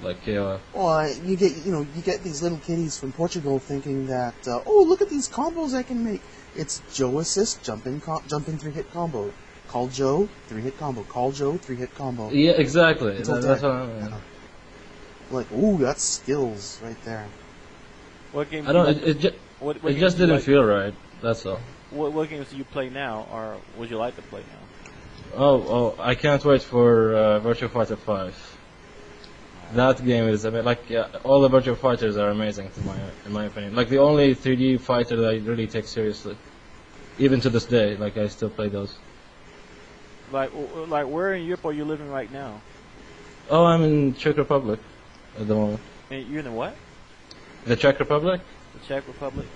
Like Well, you get these little kiddies from Portugal thinking that oh, look at these combos I can make. It's Joe assist, jumping 3-hit combo. Call Joe, 3-hit combo. Call Joe, 3-hit combo. Yeah, exactly. That's what I mean. Like, ooh, that's skills right there. What game? I don't. It just didn't feel right. That's all. What games do you play now, or would you like to play now? Oh! I can't wait for Virtua Fighter 5. That game is all the Virtua Fighters are amazing in my opinion. Like the only 3D fighter that I really take seriously, even to this day. Like I still play those. Like where in Europe are you living right now? Oh, I'm in Czech Republic at the moment. And you're in the what? The Czech Republic? The Czech Republic.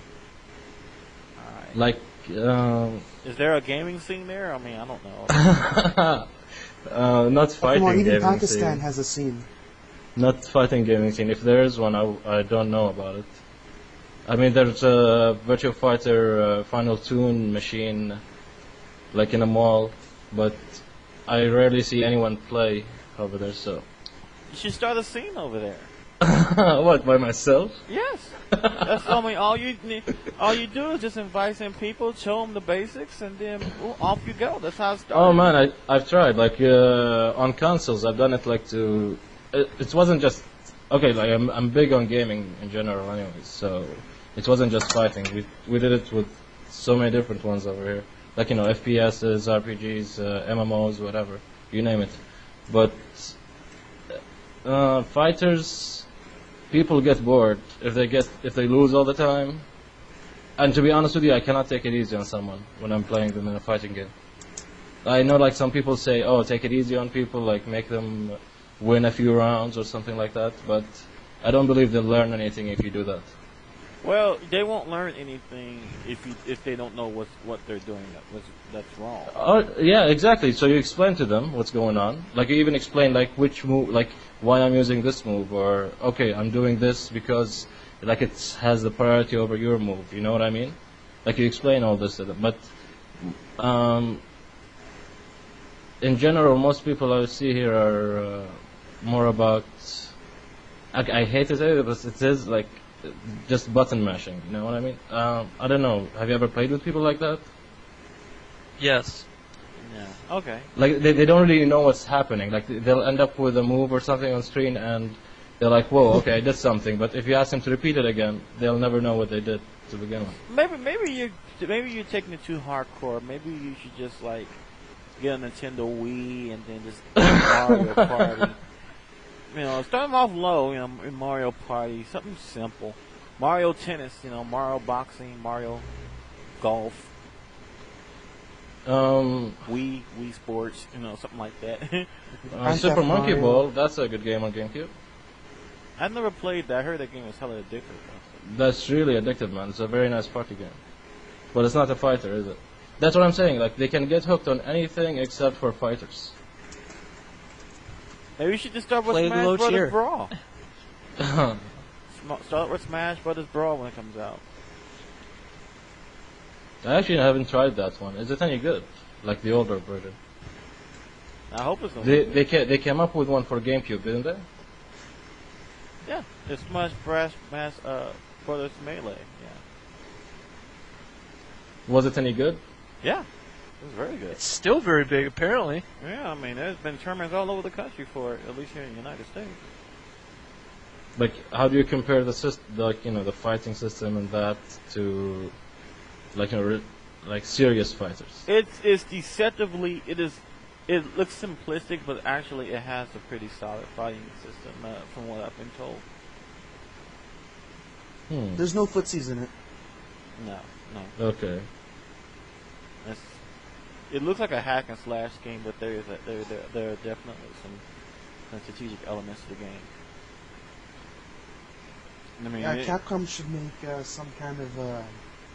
All right. Like. Is there a gaming scene there? I mean, I don't know. Not fighting. Come on, even gaming Pakistan scene. has a scene. Not fighting gaming scene. If there is one, I don't know about it. I mean, there's a Virtua Fighter Final Tune machine, like in a mall, but I rarely see anyone play over there. So. You should start a scene over there. What, by myself? Yes. That's I mean, all you do is just invite some people, show them the basics, and then off you go. That's how it starts. Oh man, I've tried. Like on consoles, I've done it like to. It wasn't just okay. Like I'm big on gaming in general, anyways. So it wasn't just fighting. We did it with so many different ones over here. Like FPSs, RPGs, MMOs, whatever you name it. But fighters. People get bored if they lose all the time, and to be honest with you, I cannot take it easy on someone when I'm playing them in a fighting game. I know like some people say, oh, take it easy on people, like make them win a few rounds or something like that, but I don't believe they'll learn anything if you do that. Well, they won't learn anything if they don't know what they're doing that's wrong. Oh yeah, exactly. So you explain to them what's going on. Like you even explain like which move, like why I'm using this move, or okay, I'm doing this because like it has the priority over your move. You know what I mean? Like you explain all this to them. But in general, most people I see here are more about. I hate to say it, but it is like. Just button mashing, you know what I mean? I don't know. Have you ever played with people like that? Yes. Yeah. Okay. Like they don't really know what's happening. Like they'll end up with a move or something on screen, and they're like, "Whoa, okay, I did something." But if you ask them to repeat it again, they'll never know what they did to begin with. Maybe you're taking it too hardcore. Maybe you should just like get a Nintendo Wii and then just Mario Party. Start them off low, in Mario Party, something simple. Mario Tennis, Mario Boxing, Mario Golf. Wii Sports, something like that. Super Monkey Ball, that's a good game on GameCube. I've never played that. I heard that game was hella addictive. That's really addictive, man. It's a very nice party game. But it's not a fighter, is it? That's what I'm saying. Like, they can get hooked on anything except for fighters. Maybe we should just start with Play Smash low Brothers tier. Brawl. Start with Smash Brothers Brawl when it comes out. I actually haven't tried that one. Is it any good? Like the older version? I hope it's gonna They came up with one for GameCube, didn't they? Yeah, it's Smash Brothers Melee. Yeah. Was it any good? Yeah. It was very good. It's still very big, apparently. Yeah, I mean, there's been tournaments all over the country for it, at least here in the United States. Like, how do you compare the system, the fighting system and that to, like serious fighters? It's deceptively, it looks simplistic, but actually it has a pretty solid fighting system, from what I've been told. There's no footsies in it. No. Okay. It looks like a hack and slash game, but there are definitely some strategic elements to the game. I mean, Capcom should make some kind of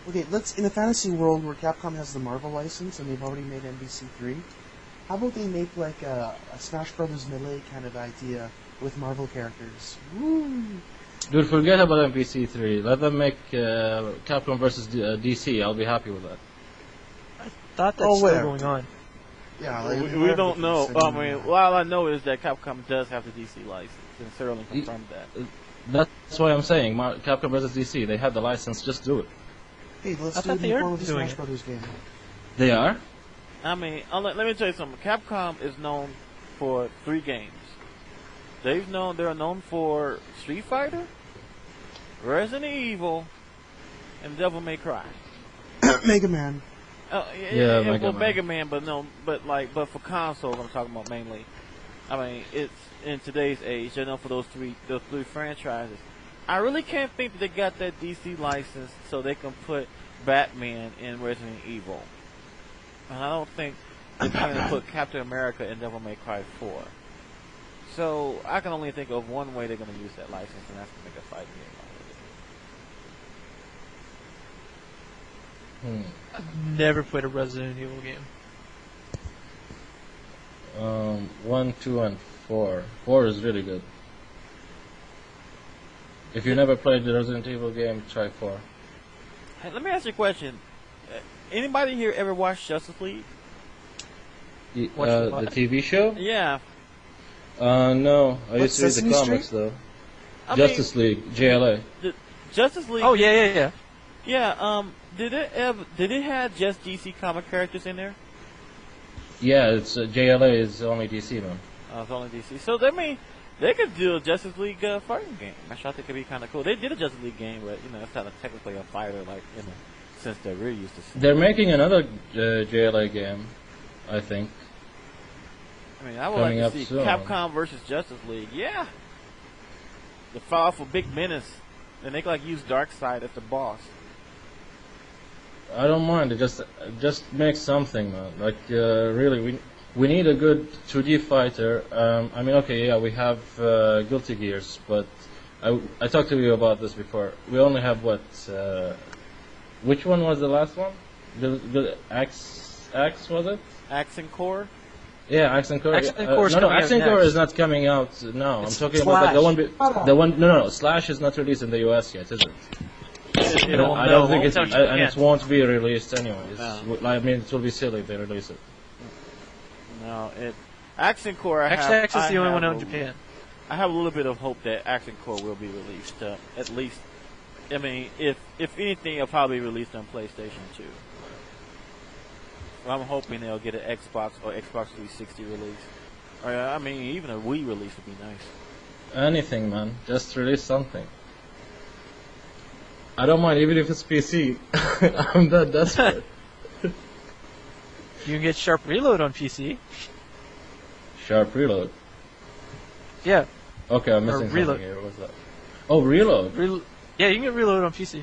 Okay, let's in a fantasy world where Capcom has the Marvel license and they've already made MVC3. How about they make like a Smash Brothers Melee kind of idea with Marvel characters? Woo! Dude, forget about MPC3. Let them make Capcom versus DC. I'll be happy with that. I thought that's Oh, still whatever. going on. Yeah, like, We don't know. I mean, well, all I know is that Capcom does have the DC license, and Sterling confirmed that. That's why I'm saying Capcom versus DC. They have the license. Just do it. hey, let's I do thought it they in the are form of a doing Smash it. Brothers game. They are. I mean, let me tell you something. Capcom is known for 3 games. They're known for Street Fighter, Resident Evil, and Devil May Cry. Mega Man. Yeah, well, Mega Mega Man, but for consoles, I'm talking about mainly. I mean, it's in today's age, they're known for those three franchises. I really can't think that they got that DC license so they can put Batman in Resident Evil, and I don't think they're planning to put Captain America in Devil May Cry 4. So I can only think of one way they're going to use that license, and that's to make a fighting game. I've never played a Resident Evil game. 1, 2, and 4. 4 is really good. If you never played the Resident Evil game, try 4. Hey, let me ask you a question. Anybody here ever watched Justice League? The TV show? Yeah. No. I What, used to read Sesame the comics Street? though. I Justice League, JLA. mean, Justice League. Oh yeah. Yeah. Did it have just DC comic characters in there? Yeah, it's JLA is only DC, man. It's only DC. So that mean they could do a Justice League fighting game. I thought it could be kind of cool. They did a Justice League game, but it's not technically a fighter like in the sense that we're used to seeing. They're making another JLA game, I think. I mean, I would coming like up to see soon. Capcom versus Justice League. Yeah. The file for Big Menace, and they could like use Darkseid as the boss. I don't mind. It just make something, man. Like really, we need a good 2D fighter. I mean, okay, yeah, we have Guilty Gears, but I talked to you about this before. We only have what? Which one was the last one? The Axe was it? Axe and Core. Yeah, Axe and Core. Axe and Core is no, coming Axe out and Core next. is not coming out now. It's I'm talking about like, Slash. the one. No. Slash is not released in the US yet, is it? I don't think it's, It's and it won't be released anyways. No. I mean, it will be silly if they release it. No, Axe and Core. X is the only one out in Japan. I have a little bit of hope that Axe and Core will be released. At least, I mean, if anything, it'll probably be released on PlayStation 2. Well, I'm hoping they'll get an Xbox or Xbox 360 release. Or I mean, even a Wii release would be nice. Anything, man. Just release something. I don't mind, even if it's PC. I'm that desperate. You can get Sharp Reload on PC. Sharp Reload. Yeah. Okay, I'm missing Reload. something here. What's that? Oh, Reload. Yeah, you can get Reload on PC.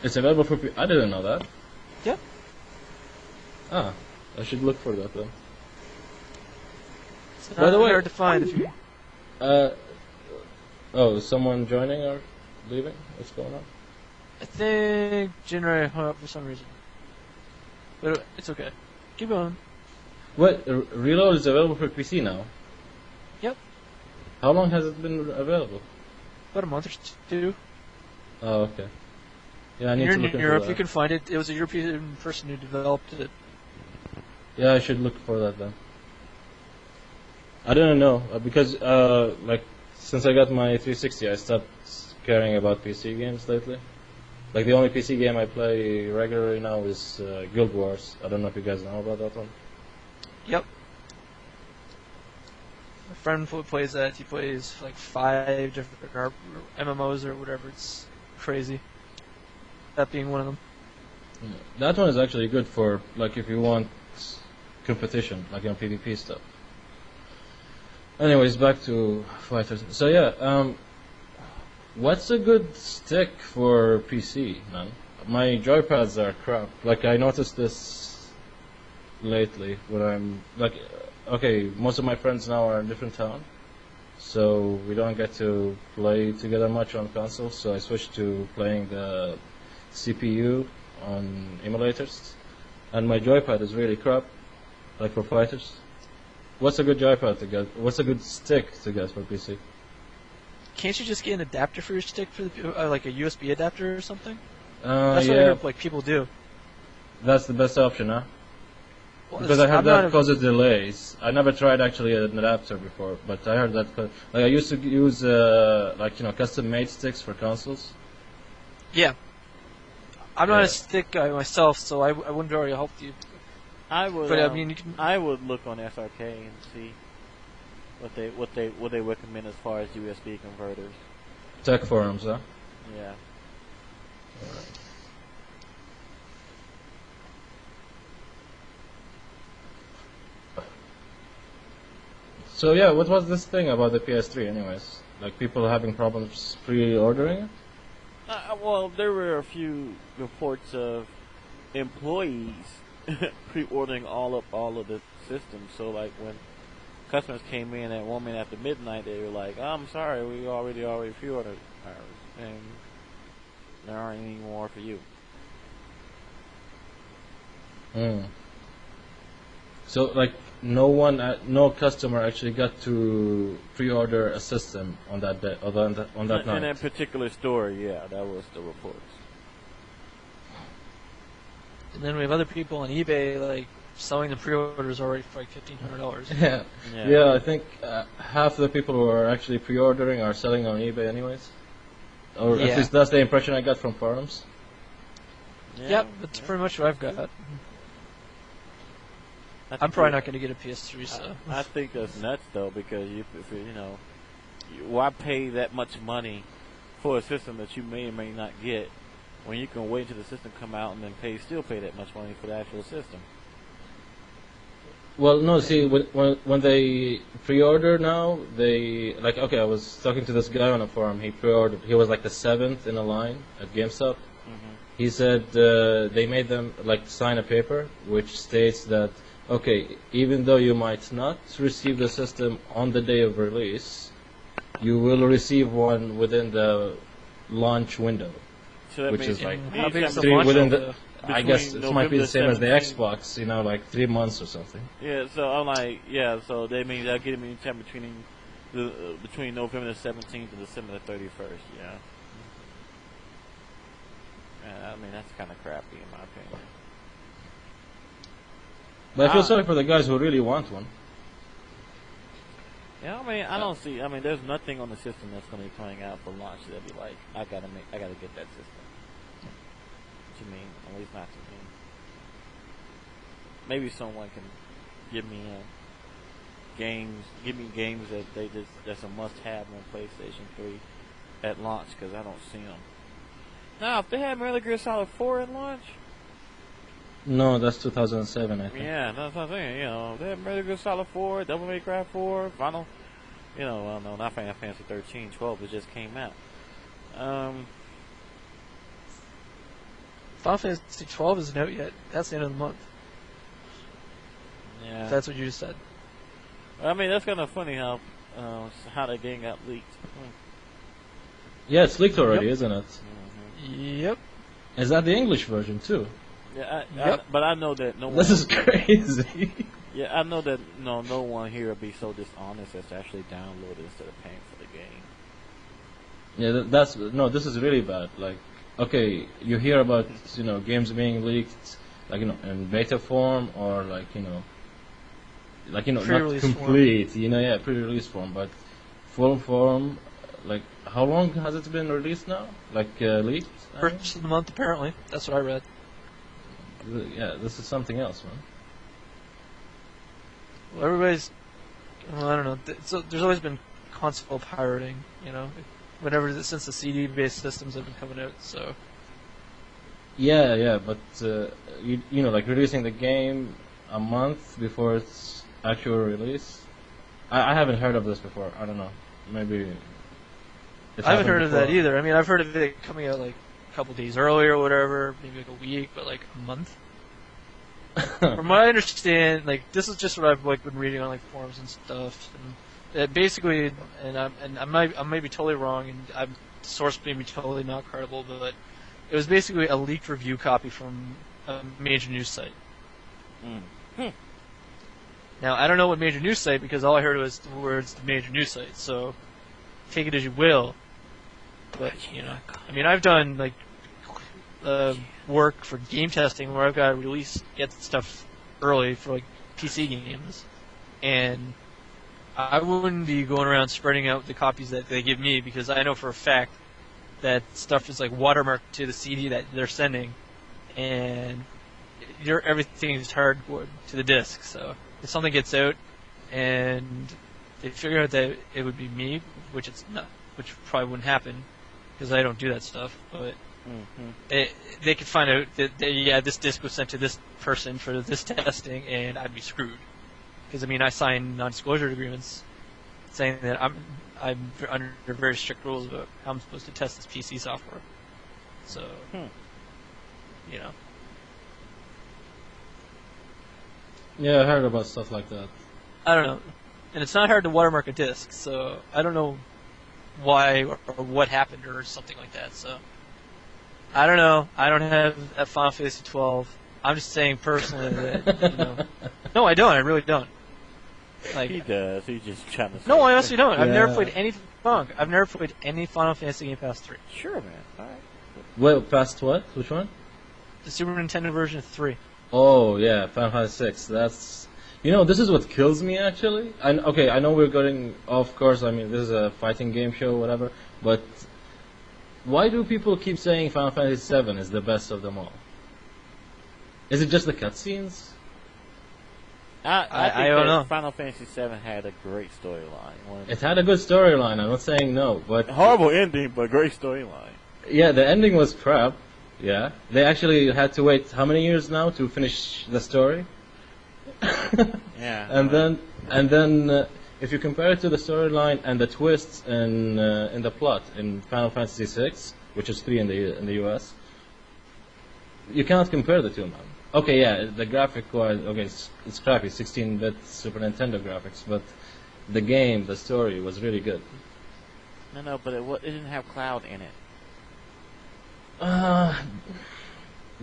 It's available for I didn't know that. Yep. Ah, I should look for that then. It's By the not way, hard to find if you. Oh, is someone joining or leaving? What's going on? I think Jinrai hung up for some reason. But it's okay. Keep going. What? Reload is available for PC now? Yep. How long has it been available? About a month or two. Oh, okay. Yeah, I need You're to in look into Europe, that. you can find it. It was a European person who developed it. Yeah, I should look for that then. I didn't know because like since I got my 360, I stopped caring about PC games lately. Like the only PC game I play regularly now is Guild Wars. I don't know if you guys know about that one. Yep. My friend who plays that. He plays like 5 different MMOs or whatever. It's crazy. That being one of them. Yeah. That one is actually good for like if you want competition, like PvP stuff. Anyways, back to fighters. So yeah, what's a good stick for PC, man? My joypads are crap. Like I noticed this lately when I'm like, okay, most of my friends now are in a different town, so we don't get to play together much on console. So I switched to playing the CPU on emulators, and my joypad is really crap, like for fighters. What's a good joypad to get? What's a good stick to get for PC? Can't you just get an adapter for your stick for the, like a USB adapter or something? That's what I Yeah, heard like people do. that's the best option, huh? Well, Because I heard I'm that not a- causes delays. I never tried actually an adapter before, but I heard that. Like I used to use like custom-made sticks for consoles. Yeah. I'm not Yeah. a stick guy myself, so I wouldn't really help you. I would. But I mean, you can. I would look on SRK and see what they recommend as far as USB converters. Tech forums, huh? Yeah. So yeah, what was this thing about the PS3, anyways? Like people having problems pre-ordering it? Well, there were a few reports of employees pre-ordering all of the systems. So like when customers came in at 1 minute after midnight, they were like, "I'm sorry, we already pre-ordered ours, and there aren't any more for you." Hmm. So like no customer actually got to pre-order a system on that day, on that In night. that particular store, yeah, that was the reports. And then we have other people on eBay like selling the pre-orders already for like $1,500. Yeah. Yeah, I think half the people who are actually pre-ordering are selling on eBay anyways. Or Yeah. at least that's the impression I got from forums. Yep, that's pretty much what I've got. I'm probably not going to get a PS3, so. I think that's nuts though, because why pay that much money for a system that you may or may not get when you can wait until the system come out and then still pay that much money for the actual system? Well, no, see, when they pre-order now, they, like, okay, I was talking to this guy on a forum, he pre-ordered, he was like the 7th in a line at GameStop. He said they made them, like, sign a paper which states that, okay, even though you might not receive the system on the day of release, you will receive one within the launch window. So that Which means is like How big is the three launch within window? I guess it Between might be the same as the November 17th. Xbox, like 3 months or something. Yeah, so I'm like, yeah, so they mean they'll get them anytime between November the 17th and December the 31st. Yeah. I mean that's kind of crappy in my opinion. But I feel sorry for the guys who really want one. Yeah, I mean, I don't see. I mean, there's nothing on the system that's going to be coming out for launch that'd be like, I gotta get that system. What you mean? At least not to me. Maybe someone can give me games that that's a must-have on PlayStation 3 at launch, because I don't see them. Now, if they had Metal Gear Solid 4 at launch, No, that's 2007, I think. yeah, that's what I'm saying. You know, they had Metal Gear Solid 4, Devil May Cry 4, Final. You know, well, no, not Final Fantasy 13, 12. It just came out. Final Fantasy 12 isn't out yet. That's the end of the month. Yeah. If that's what you just said. I mean, that's kind of funny how the game got leaked. Yeah, it's leaked already, Yep. isn't it? Yep. Is that the English version too? Yeah, Yep. but I know that no one. This is crazy. Yeah, I know that no one here would be so dishonest as to actually download it instead of paying for the game. Yeah, this is really bad. Like, okay, you hear about games being leaked, like in beta form or like not Pre-release form. complete, pre-release form, but full form. Like, how long has it been released now? Like leaked? First of the month, apparently. That's what I read. Yeah, this is something else, man. Well, everybody's. Well, I don't know. There's always been console pirating, since the CD-based systems have been coming out. So. Yeah, but like releasing the game a month before its actual release. I haven't heard of this before. I don't know. Maybe. I haven't heard of that either. I mean, I've heard of it coming out like a couple days earlier or whatever, maybe like a week, but like a month. From what I understand, like this is just what I've like been reading on like forums and stuff, and basically, I might be totally wrong, and the source may be totally not credible, but It was basically a leaked review copy from a major news site. Now, I don't know what major news site because all I heard was the words major news site, so take it as you will. But, I mean, I've done, like, work for game testing where I've got to get stuff early for, like, PC games, and I wouldn't be going around spreading out the copies that they give me because I know for a fact that stuff is, like, watermarked to the CD that they're sending, and everything is hardcoded to the disc, so if something gets out and they figure out that it would be me, which it's not, which probably wouldn't happen because I don't do that stuff, but they could find out that this disc was sent to this person for this testing, and I'd be screwed because I mean I signed non-disclosure agreements saying that I'm under very strict rules about how I'm supposed to test this PC software. So, Yeah, I heard about stuff like that. I don't know. And it's not hard to watermark a disc, so I don't know why or what happened or something like that. So I don't know. I don't have a Final Fantasy 12. I'm just saying personally that No, I don't. I really don't. Like, he does. He's just trying to. No, I honestly don't. I've never played any I've never played any Final Fantasy game past 3. Sure, man. All right. Well, past what? Which one? The Super Nintendo version of 3. Oh yeah, Final Fantasy 6. That's this is what kills me actually. I know we're going off course. I mean, this is a fighting game show, whatever. But why do people keep saying Final Fantasy 7 is the best of them all? Is it just the cutscenes? I don't know. Final Fantasy 7 had a great storyline. It had a good storyline. I'm not saying no, but horrible ending, but great storyline. Yeah, the ending was crap. Yeah, they actually had to wait how many years now to finish the story? Yeah. And then if you compare it to the storyline and the twists in the plot in Final Fantasy VI, which is 3 in the US, you cannot compare the two, man. Okay, yeah, the graphic wise, it's crappy, 16-bit Super Nintendo graphics, but the game, the story was really good. No, but it didn't have Cloud in it.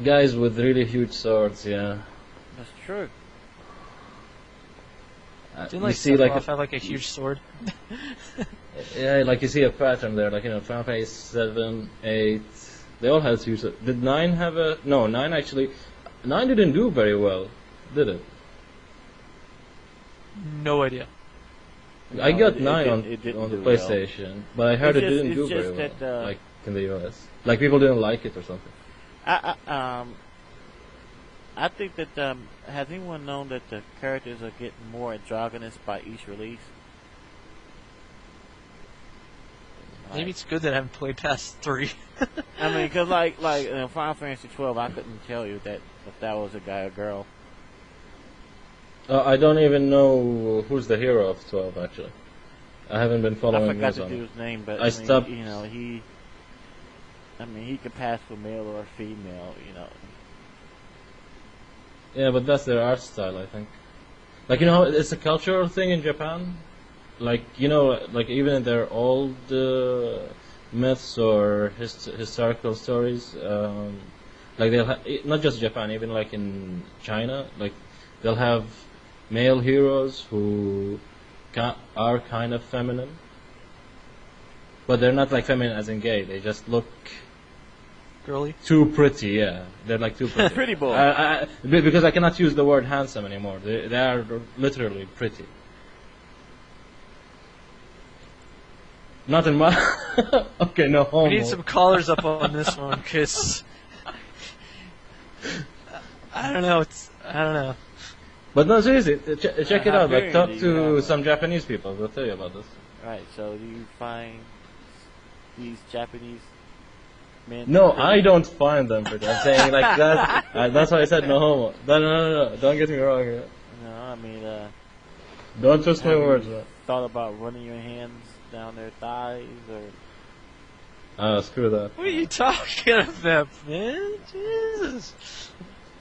Guys with really huge swords, yeah. That's true. Didn't like Sephiroth have like a huge sword? Yeah, like you see a pattern there, like Final Fantasy 7, 8, they all had huge swords. Did 9 have a... No, 9 actually... 9 didn't do very well, did it? No idea. I got 9 on the PlayStation, well. but I heard it didn't do just very that, well, like in the US. Like people didn't like it or something. I think that has anyone known that the characters are getting more androgynous by each release? Maybe it's good that I haven't played past 3. I mean, because like in Final Fantasy 12, I couldn't tell you that if that was a guy or girl. I don't even know who's the hero of 12 actually. I haven't been following. I forgot the dude's name, but I stopped. He could pass for male or female. Yeah, but that's their art style, I think. Like it's a cultural thing in Japan. Like like even in their old myths or historical stories, like they'll not just Japan, even like in China, like they'll have male heroes who are kind of feminine, but they're not like feminine as in gay. They just look Girly? Too pretty, yeah. They're like too pretty. Pretty boy. Because I cannot use the word handsome anymore. They are literally pretty. Not in my... Okay, no homo. We need some collars up on this one, because... I don't know. But no, seriously, check it out. Like, talk Hyperion, to some Japanese people. They'll tell you about this. Right, so do you find these Japanese men... No, I don't find them pretty. I'm saying like that. That's why I said no homo. No. Don't get me wrong here. No, I mean, Don't twist my have you words. Man. thought about running your hands down their thighs, or... Screw that. What are you talking about, man? Jesus.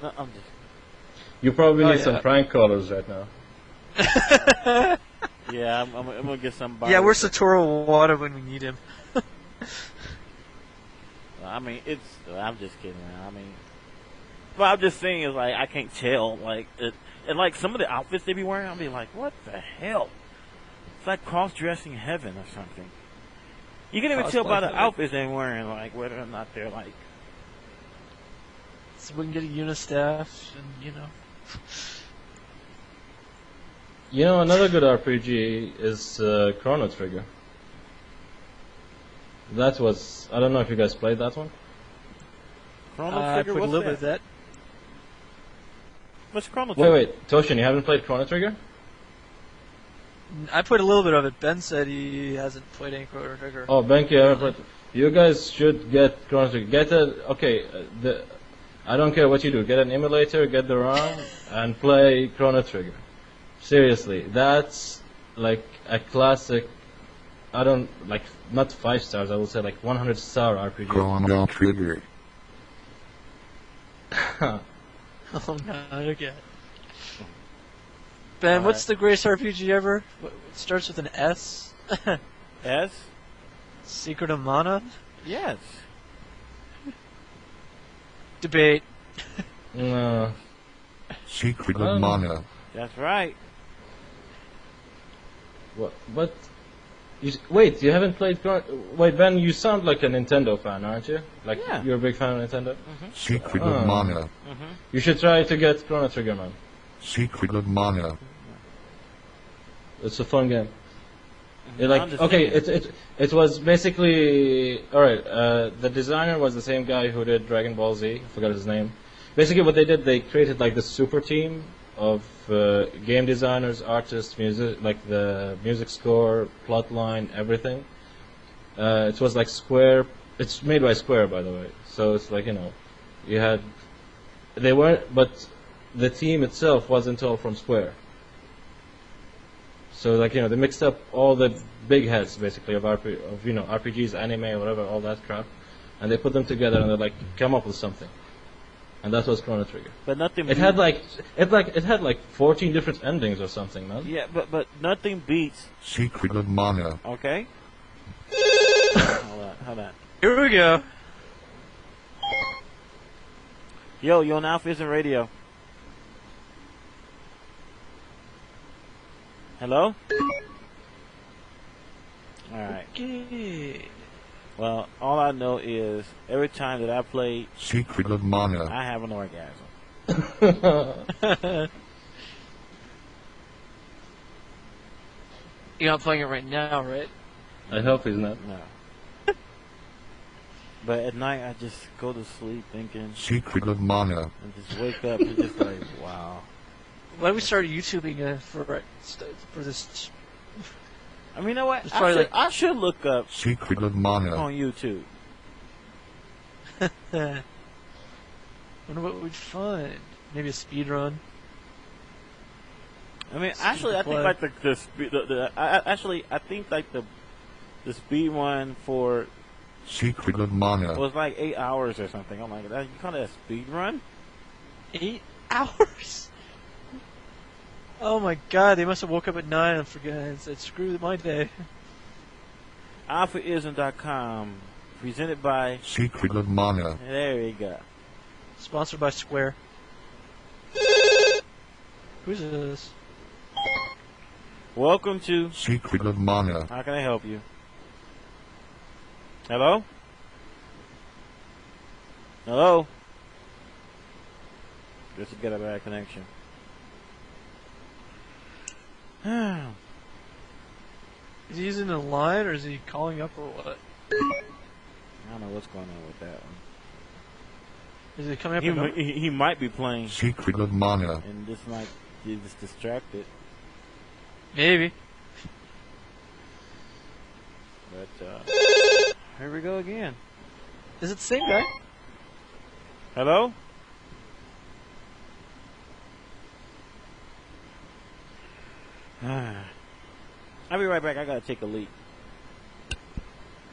No, I'm just... You probably need some prank callers right now. Yeah, I'm gonna get some... Yeah, where's Satoru Wada when we need him? I mean, it's. I'm just kidding. I mean, but I'm just saying is like I can't tell like it, and like some of the outfits they be wearing, I'll be like, what the hell? It's like cross-dressing heaven or something. You can even tell by the outfits they're wearing, like whether or not they're like. So we can get a unistaff, and You know, another good RPG is Chrono Trigger. That was... I don't know if you guys played that one. Chrono I Trigger. put a What's little that? bit of that. What's Chrono Trigger? Wait, Toshin, you haven't played Chrono Trigger? I played a little bit of it. Ben said he hasn't played any Chrono Trigger. Oh, Bunkei, you haven't played... You guys should get Chrono Trigger. Get a... Okay, I don't care what you do. Get an emulator, get the ROM, and play Chrono Trigger. Seriously, that's like a classic... I don't... Like, not 5 stars, I would say like 100-star RPG. Chrono Trigger. Oh, not again. Ben, what's the greatest RPG ever? It starts with an S. S? Secret of Mana? Yes. Debate. No. Secret of Mana. That's right. What? But... Wait, you haven't played... Wait, Ben, you sound like a Nintendo fan, aren't you? Like, Yeah. you're a big fan of Nintendo? Secret of Mana. You should try to get Chrono Trigger, man. Secret of Mana. It's a fun game. understand. It was basically... Alright, the designer was the same guy who did Dragon Ball Z. I forgot his name. Basically what they did, they created like this super team of game designers, artists, music, like the music score, plot line, everything. It was like Square. It's made by Square, by the way. So it's like, you had... They weren't... But the team itself wasn't all from Square. So like, they mixed up all the big heads, basically, of RPGs, anime, whatever, all that crap. And they put them together and they like, come up with something. And that was Chrono Trigger. But nothing. It had like 14 different endings or something, man. Yeah, but nothing beats. Secret of Mana. Okay. Hold on. Here we go. Yo, you're on AlphaISM Radio. Hello. All right. Okay. Well, all I know is every time that I play, Secret of Mana. I have an orgasm. You're not playing it right now, right? I hope he's not. No. But at night, I just go to sleep thinking, Secret of Mana. and just wake up and just like, wow. Why don't we start YouTubing for this? I mean, you know what? It's probably I should look up Secret of Mana. on YouTube. Wonder what we'd find. Maybe a speed run. I mean, actually, I think like the speed. I think like the speed one for Secret of Mana. was like 8 hours or something. I'm like, you call that a speed run? 8 hours. Oh my God! They must have woke up at 9 and forgot and said, "Screw my day." AlphaISM.com, presented by Secret of Mana. There you go. Sponsored by Square. Who's this? Welcome to Secret of Mana. How Can I Help You? Hello? Hello? Guess you got a bad connection. Is he using a line or is he calling up or what? I don't know what's going on with that one. Is he coming up? with a number? He might be playing, Secret of Mana. and this might get us distracted. Maybe. But here we go again. Is it the same guy? Hello? I'll be right back. I gotta take a leak.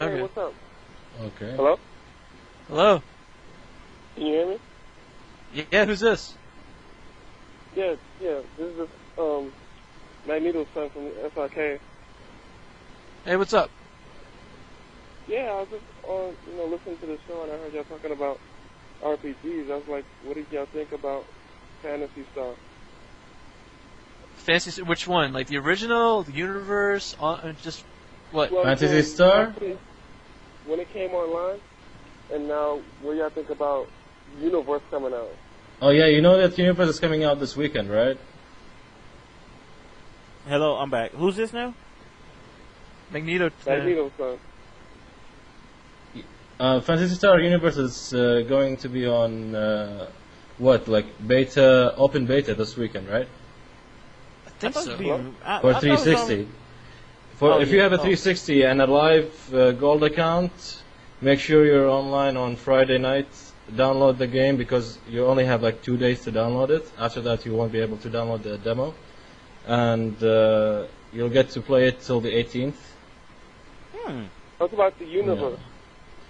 Okay. Hey, what's up? Okay. Hello? Hello. Can you hear me? Yeah. Who's this? Yeah. This is Magneto's son from SRK. Hey, what's up? Yeah, I was just listening to the show and I heard y'all talking about RPGs. I was like, what did y'all think about Fantasy Star? Fantasy, which one? Like the original, the universe, just what? Well, Phantasy Star? actually, when it came online, and now what do y'all think about Universe coming out? Oh yeah, you know that Universe is coming out this weekend, right? Hello, I'm back. Who's this now? Magneto. Magneto, son. Phantasy Star Universe is going to be on open beta this weekend, right? I think thought so. it'd be- I For thought it was 360. Oh, If you yeah. have a Oh. 360 and a live gold account, make sure you're online on Friday night. Download the game because you only have like 2 days to download it. After that, you won't be able to download the demo, and you'll get to play it till the 18th. What about the Universe?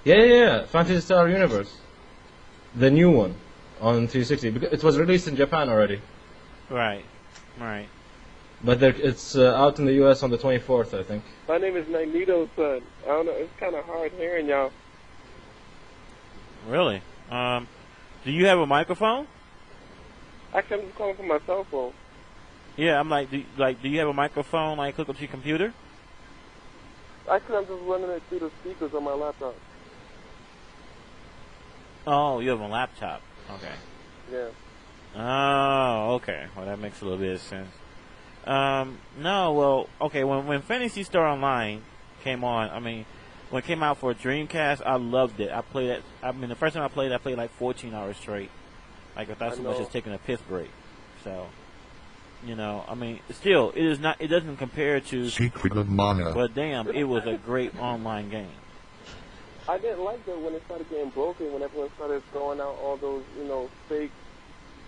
Yeah. Phantasy Star Universe, the new one on 360. Because it was released in Japan already, Right. but it's out in the US on the 24th, I think. My name is Magneto, son. I don't know. It's kind of hard hearing y'all. Really? Do you have a microphone? Actually, I'm just calling from my cell phone. Yeah, I'm like, do you have a microphone like hooked up to your computer? Actually, I'm just running it through the speakers on my laptop. Oh, you have a laptop. Okay. Yeah. Oh, okay. Well, that makes a little bit of sense. No, well, okay. When Fantasy Star Online came on, I mean, when it came out for Dreamcast, I loved it. I played it. I mean, the first time I played like 14 hours straight, like without so much as taking a piss break. So, I mean, still, it is not. It doesn't compare to. Secret of Mana. But damn, it was a great online game. I didn't like that when it started getting broken, when everyone started throwing out all those, fake.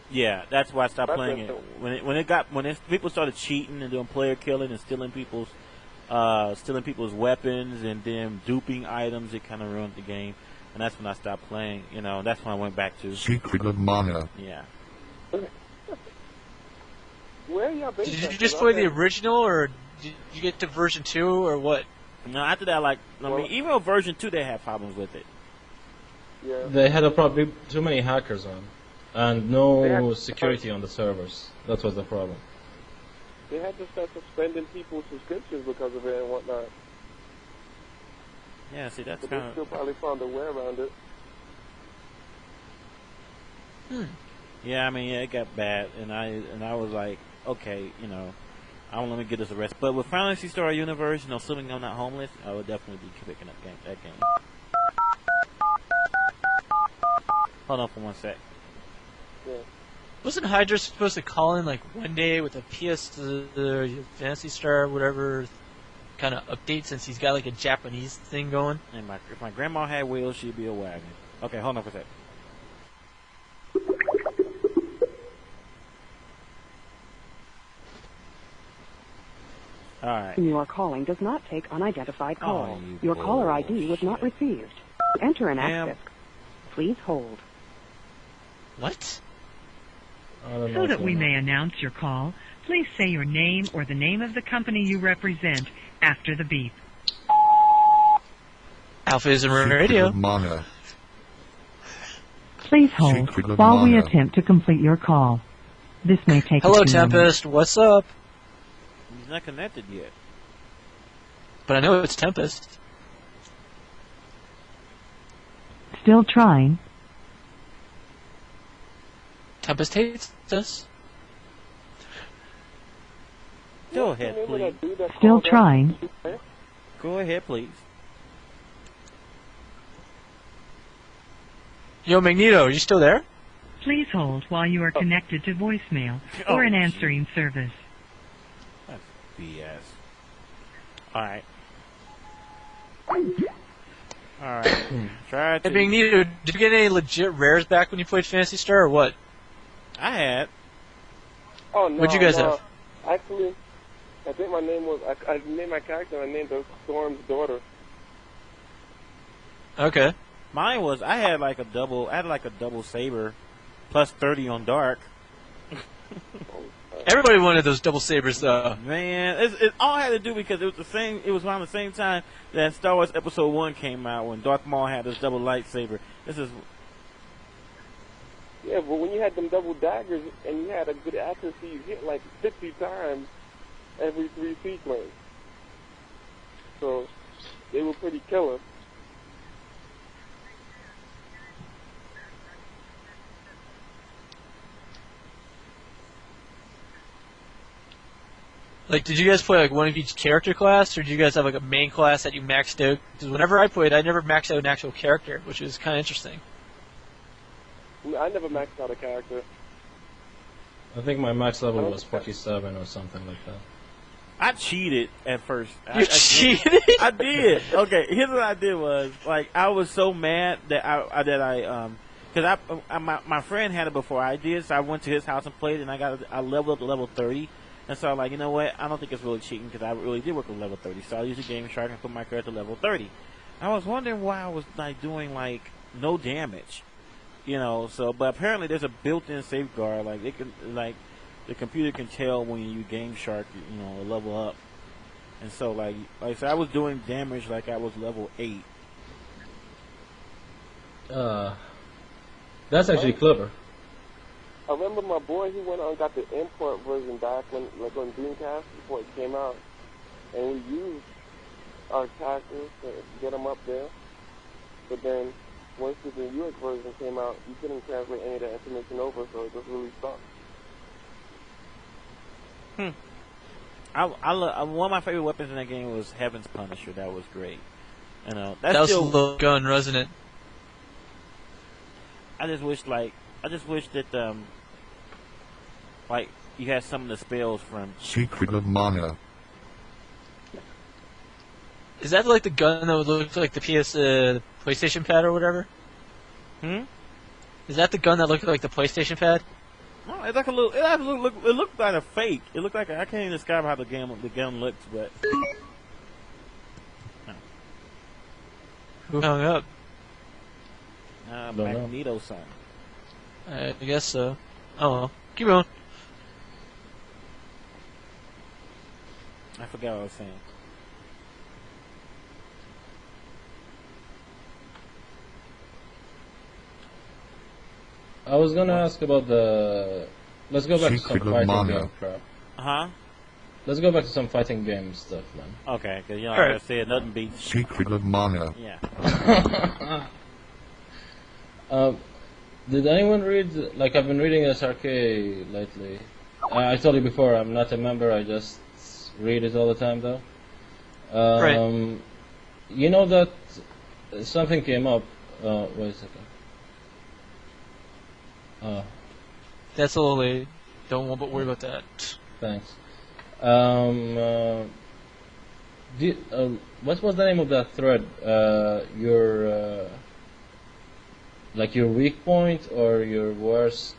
Yeah, that's why I stopped That's playing it. it. When people started cheating and doing player killing and stealing people's weapons and then duping items, it kind of ruined the game. And that's when I stopped playing. That's when I went back to. Secret of Mana. Yeah. Where are y'all based Did you at? just 'Cause play I'm the in- original, or did you get to version 2, or what? No, after that, even with version 2, they had problems with it. Yeah. They had probably too many hackers on, and They no had- security on the servers. That was the problem. They had to start suspending people's subscriptions because of it and whatnot. Yeah, see, that's But kind they of. still probably found a way around it. Yeah, I mean, it got bad, and I was like, okay, I don't let me get this arrest. But with Fantasy Star Universe, assuming I'm not homeless, I would definitely be picking up that game. Hold on for 1 sec. Yeah. Wasn't Hydra supposed to call in like one day with a the Fantasy Star, whatever kind of update, since he's got like a Japanese thing going? And if my grandma had wheels, she'd be a wagon. Okay, hold on for a sec. All right. Your calling does not take unidentified calls. you Your caller ID was not bullshit. received. Enter an Ma'am. asterisk. Please hold. What? I don't know So what's that we going may on. announce your call, please say your name or the name of the company you represent after the beep. AlphaISM Secret Radio. of Mana. Please hold Secret of while we Mana. attempt to complete your call. This may take Hello, a few moments. Tempest. What's up? He's not connected yet. But I know it's Tempest. Still trying. Tempest hates us. Go ahead, Remember please. that dude that Still called up? trying. Go ahead, please. Yo, Magneto, are you still there? Please hold while you are connected to voicemail Oh, or an gee. answering service. That's BS. All right. All right. Try Hey, to. Magneto, did you get any legit rares back when you played Fantasy Star, or what? I had. Oh, no. What'd you guys no. have? Actually, I think my name was, I named my character, I named her Storm's daughter. Okay. Mine was. I had like a double. I had like a double saber, plus 30 on dark. Everybody wanted those double sabers, though. Man, it all had to do because it was the same. It was around the same time that Star Wars Episode 1 came out when Darth Maul had his double lightsaber. This is Yeah, but when you had them double daggers and you had a good accuracy, you hit like 50 times every 3 sequences. So they were pretty killer. Like, did you guys play like one of each character class, or did you guys have like a main class that you maxed out? Because whenever I played, I never maxed out an actual character, which was kind of interesting. I never maxed out a character. I think my max level was 47 or something like that. I cheated at first. You cheated? I did. Okay, here's what I did was like I was so mad that because my friend had it before I did, so I went to his house and played, and I leveled up to level 30. And so I'm like, you know what? I don't think it's really cheating because I really did work with level 30. So I used a Game Shark and put my character level 30. I was wondering why I was like doing like no damage, you know. So, but apparently there's a built-in safeguard. Like it can, like the computer can tell when you Game Shark, you know, level up. And so like so I was doing damage like I was level 8. That's actually clever. I remember my boy, he went out and got the import version back when, like on Dreamcast before it came out, and we used our characters to get them up there. But then once the UX version came out, you couldn't translate any of that information over, so it just really sucked. One of my favorite weapons in that game was Heaven's Punisher. That was great. You know, That was a little gun, wasn't it? I just wish that like you had some of the spells from Secret of Mana. Is that like the gun that would look like the PlayStation pad or whatever? Is that the gun that looked like the PlayStation pad? No, it's like a little. It looked like a fake. It looked like I can't even describe how the gun looks, but. Who hung up? Magneto son. I guess so. Oh well. Keep going. I forgot what I was saying. I was gonna ask about the. Let's go back to some Secret of fighting Mana. game crap. Huh? Let's go back to some fighting game stuff, man. Okay, because like I said, nothing beats. Secret of Mana. Yeah. Did anyone read? Like, I've been reading SRK lately. I told you before, I'm not a member. I just read it all the time, though. Right. You know that something came up. Wait a second. That's a little late. Don't worry about that. Thanks. What was the name of that thread? Like your weak point or your worst?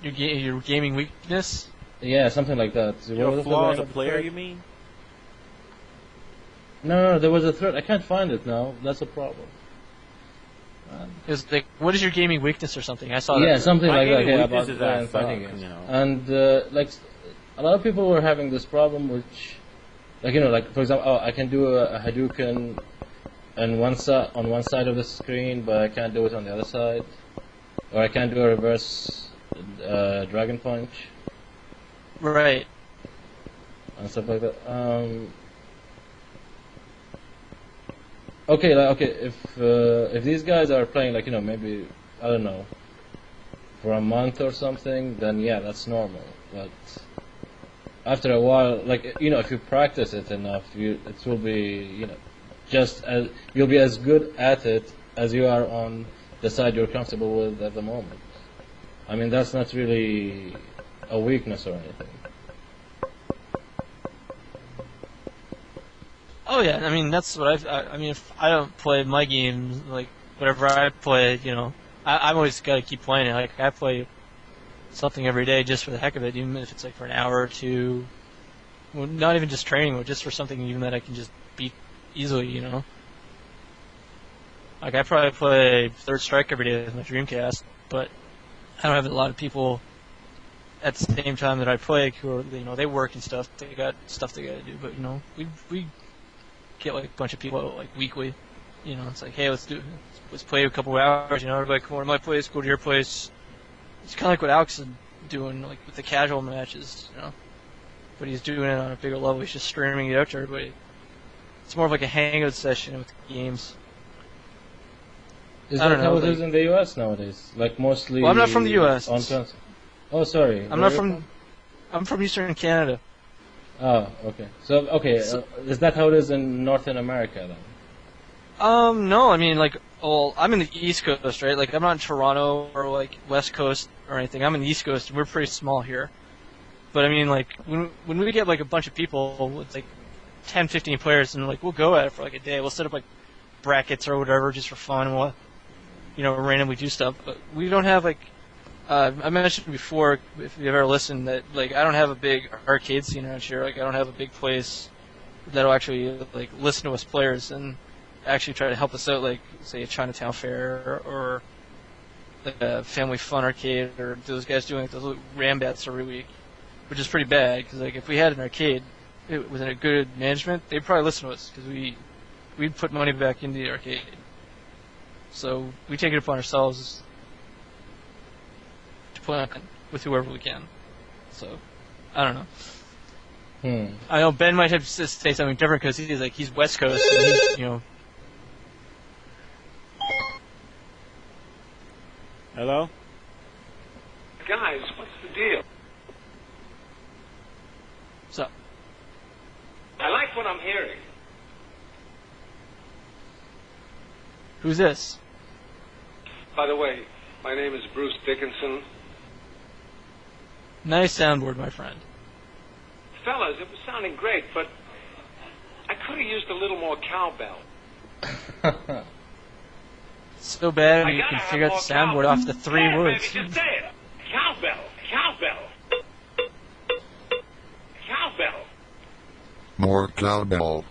Your gaming weakness? Yeah, something like that. Your flaw as a player, you mean? No, there was a thread. I can't find it now. That's a problem. Because like, what is your gaming weakness or something? I saw that. Yeah, something My like that. gaming Yeah, weakness about is that I fighting suck, games. you know. And like a lot of people were having this problem, which, like like for example, I can do a Hadouken on one side of the screen, but I can't do it on the other side, or I can't do a reverse Dragon Punch. Right. And stuff like that. Okay, if these guys are playing like maybe I don't know for a month or something, then yeah, that's normal. But after a while, like if you practice it enough, it will be just as you'll be as good at it as you are on the side you're comfortable with at the moment. I mean, that's not really a weakness or anything. Oh yeah, I mean that's what I mean, if I don't play my games, like whatever I play, I've always got to keep playing it. Like I play something every day just for the heck of it, even if it's like for an hour or two. Well, not even just training, but just for something even that I can just beat easily, Like I probably play Third Strike every day with my Dreamcast, but I don't have a lot of people at the same time that I play, who are, they work and stuff. They got stuff they gotta do, but we get like a bunch of people like weekly. It's like, hey, let's play a couple hours. Everybody come over to my place, go to your place. It's kind of like what Alex is doing, like with the casual matches, But he's doing it on a bigger level. He's just streaming it out to everybody. It's more of like a hangout session with games. Is that how it is in the U.S. nowadays? Like mostly. Well, I'm not from the U.S. On console. Oh, sorry. I'm from Eastern Canada. Oh, okay. So, is that how it is in Northern America then? No, I mean, I'm in the East Coast, right? Like, I'm not in Toronto or, like, West Coast or anything. I'm in the East Coast, and we're pretty small here. But, I mean, like, when we get, like, a bunch of people with, like, 10, 15 players, and, like, we'll go at it for, like, a day. We'll set up, like, brackets or whatever just for fun, and we'll, randomly do stuff. But we don't have, like, I mentioned before, if you've ever listened, that, like, I don't have a big arcade scene around here. Like, I don't have a big place that'll actually, like, listen to us players and actually try to help us out, like, say, a Chinatown Fair or like a Family Fun Arcade, or those guys doing like those little Rambats every week, which is pretty bad, because, like, if we had an arcade with a good management, they'd probably listen to us, because we'd put money back into the arcade. So we take it upon ourselves to play with whoever we can. So, I don't know. I know Ben might have to say something different, because he's West Coast, and he's, Hello? Guys, what's the deal? What's up? I like what I'm hearing. Who's this? By the way, my name is Bruce Dickinson. Nice soundboard, my friend. Fellas, it was sounding great, but I could have used a little more cowbell. So bad you can figure out the soundboard off the three words. Baby, just say it. Cowbell, cowbell. Cowbell. More cowbell.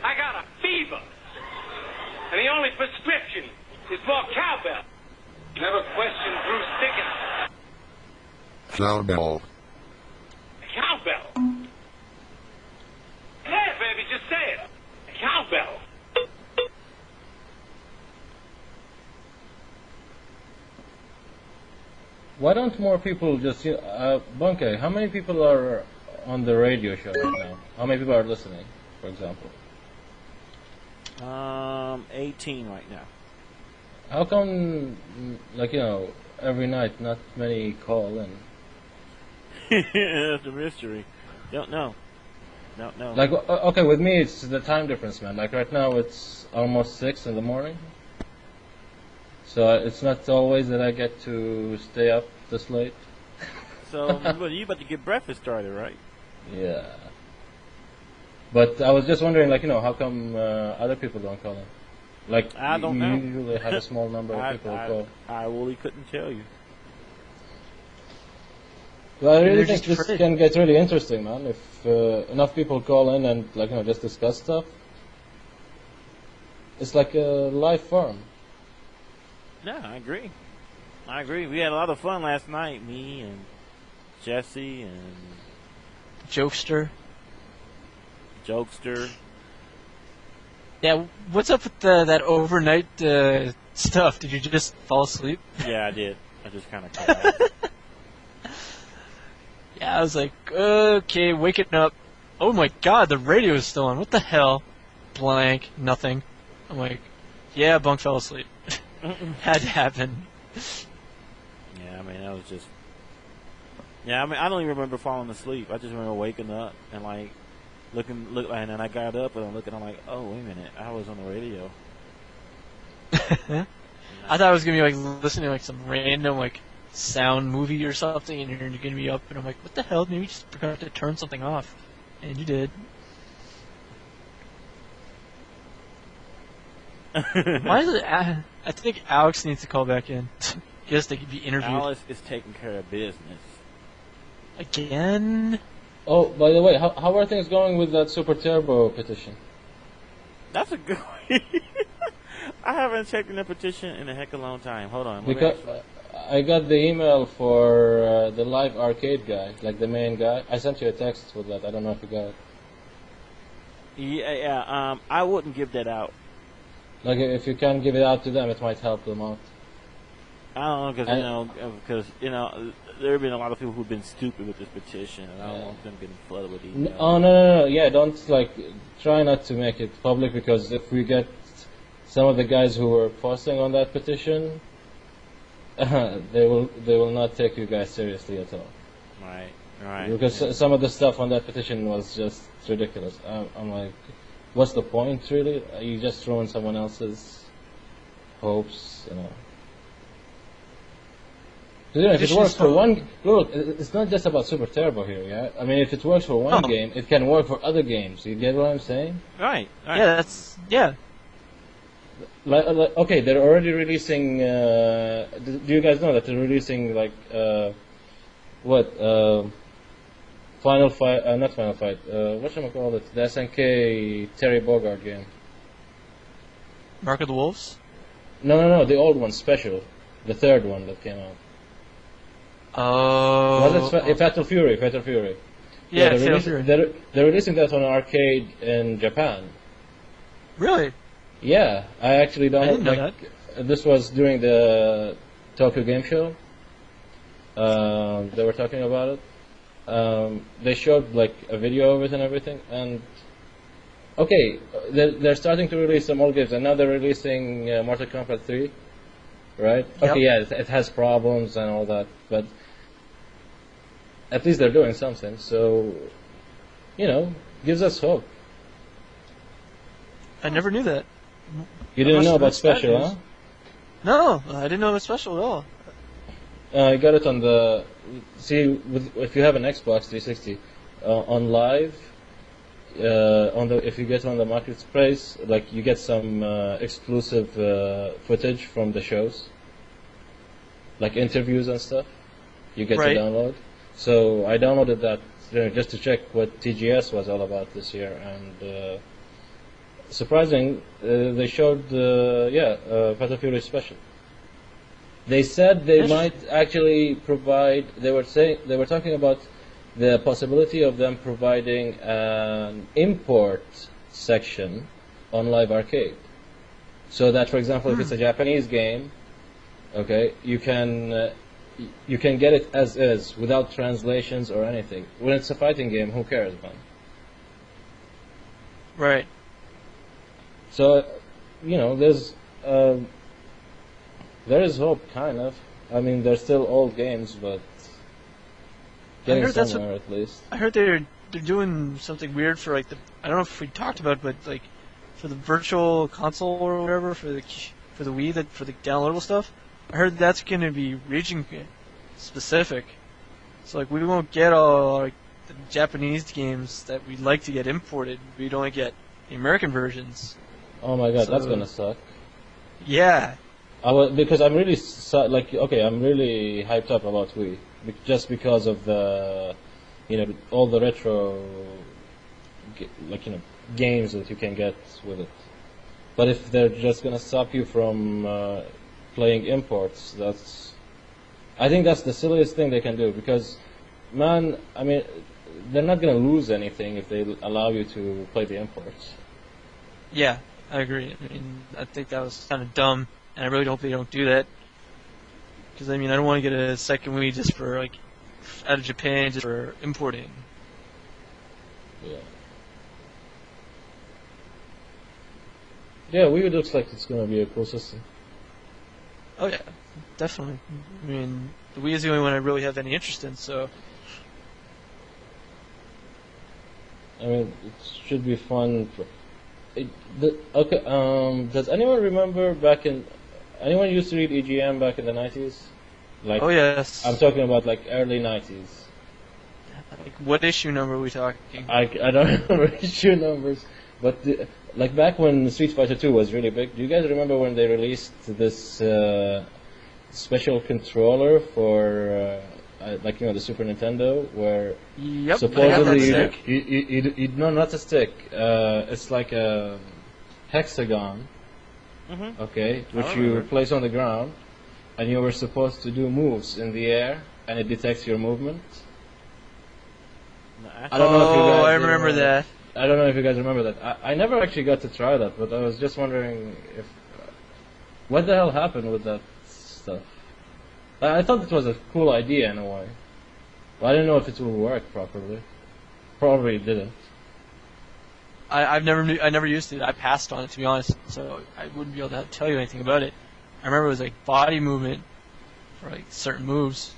I got a fever. And the only prescription is more cowbell. Never question Bruce Dickinson. Cowbell. Cowbell. Hey, baby, just say it. Cowbell. Why don't more people just... Bunkei, how many people are on the radio show right now? How many people are listening, for example? 18 right now. How come, every night not many call in? That's a mystery. Don't know. Don't know. Like, okay, with me it's the time difference, man. Like right now it's almost 6 in the morning. So it's not always that I get to stay up this late. So you about to get breakfast started, right? Yeah. But I was just wondering, how come other people don't call in? Like, I don't know. You usually have a small number of people who call. I really couldn't tell you. Well, I really think this can get really interesting, man. If enough people call in and, just discuss stuff. It's like a live forum. Yeah, I agree. We had a lot of fun last night. Me and Jesse and Jokester. Yeah, what's up with that overnight stuff? Did you just fall asleep? Yeah, I did. I just kind of caught Yeah, I was like, okay, waking up. Oh my god, the radio is still on. What the hell? Blank, nothing. I'm like, yeah, Bunk fell asleep. Had to happen. Yeah, I mean, that was just... Yeah, I mean, I don't even remember falling asleep. I just remember waking up and, looking, and then I got up and I'm looking, I'm like, oh, wait a minute, I was on the radio. I thought I was going to be, listening to, some random, sound movie or something, and you're going to be up, and I'm like, what the hell? Maybe you just forgot to turn something off. And you did. Why is it... I think Alex needs to call back in. He has to be interviewed. Alex is taking care of business. Again? Oh, by the way, how are things going with that Super Turbo petition? That's a good one. I haven't checked in the petition in a heck of a long time. Hold on. Because I got the email for the live arcade guy, like the main guy. I sent you a text with that. I don't know if you got it. Yeah. I wouldn't give that out. Like, if you can give it out to them, it might help them out. I don't know, because there have been a lot of people who've been stupid with this petition, and I don't want them getting flooded with emails. Oh, no. Yeah, don't, try not to make it public, because if we get some of the guys who were posting on that petition, they will not take you guys seriously at all. Right. Because some of the stuff on that petition was just ridiculous. I'm like, what's the point, really? You just ruin someone else's hopes, If it works for one, look, it's not just about Super Turbo here, yeah? I mean, if it works for one game, it can work for other games. You get what I'm saying? Right. Yeah. Okay, they're already releasing, do you guys know that they're releasing, Final Fight, not Final Fight, whatchamacallit, the SNK Terry Bogard game. Mark of the Wolves? No, the old one, Special, the third one that came out. Oh. Fatal Fury. Yeah, Fatal Fury. They're releasing that on arcade in Japan. Really? Yeah, I actually don't. I didn't know that. This was during the Tokyo Game Show. They were talking about it. They showed a video of it and everything. And okay, they're starting to release some old games, and now they're releasing Mortal Kombat 3, right? Yep. Okay, yeah, it has problems and all that, but at least they're doing something. So, gives us hope. I never knew that. You didn't know about Special, huh? No, I didn't know about Special at all. I got it on the... See, if you have an Xbox 360, on Live, if you get on the marketplace, you get some exclusive footage from the shows, like interviews and stuff. You get to download. So I downloaded that just to check what TGS was all about this year, and surprising, they showed Fatal Fury Special. They said they might actually provide. They were talking about the possibility of them providing an import section on Live Arcade, so that, for example, if it's a Japanese game, okay, you can get it as is without translations or anything. When it's a fighting game, who cares, man? Right. So, there is hope, kind of. I mean, they're still old games, but getting somewhere at least. I heard they're doing something weird for I don't know if we talked about it, but for the virtual console or whatever, for the Wii, for the downloadable stuff. I heard that's going to be region specific. So we won't get all the Japanese games that we'd like to get imported. We'd only get the American versions. Oh my god, that's gonna suck. Yeah. Because I'm really I'm really hyped up about Wii, just because of the, all the retro, games that you can get with it. But if they're just gonna stop you from playing imports, I think that's the silliest thing they can do, because, man, I mean, they're not gonna lose anything if they allow you to play the imports. Yeah, I agree. I mean, I think that was kind of dumb, and I really hope they don't do that. Because, I mean, I don't want to get a second Wii just for, out of Japan, just for importing. Yeah. Yeah, Wii looks like it's going to be a cool system. Oh, yeah, definitely. I mean, the Wii is the only one I really have any interest in, so... I mean, it should be fun. Does anyone remember anyone used to read EGM back in the 90s? Oh, yes. I'm talking about, early 90s. What issue number are we talking? I don't remember issue numbers, but back when Street Fighter 2 was really big, do you guys remember when they released this special controller for the Super Nintendo, where supposedly no, not a stick. It's like a hexagon, okay, which you place on the ground, and you were supposed to do moves in the air, and it detects your movement. No, I don't know if you guys I remember that. I don't know if you guys remember that. I never actually got to try that, but I was just wondering if what the hell happened with that stuff. I thought it was a cool idea in a way, but I didn't know if it would work properly. Probably didn't. I never used it. I passed on it, to be honest, so I wouldn't be able to tell you anything about it. I remember it was like body movement for like certain moves.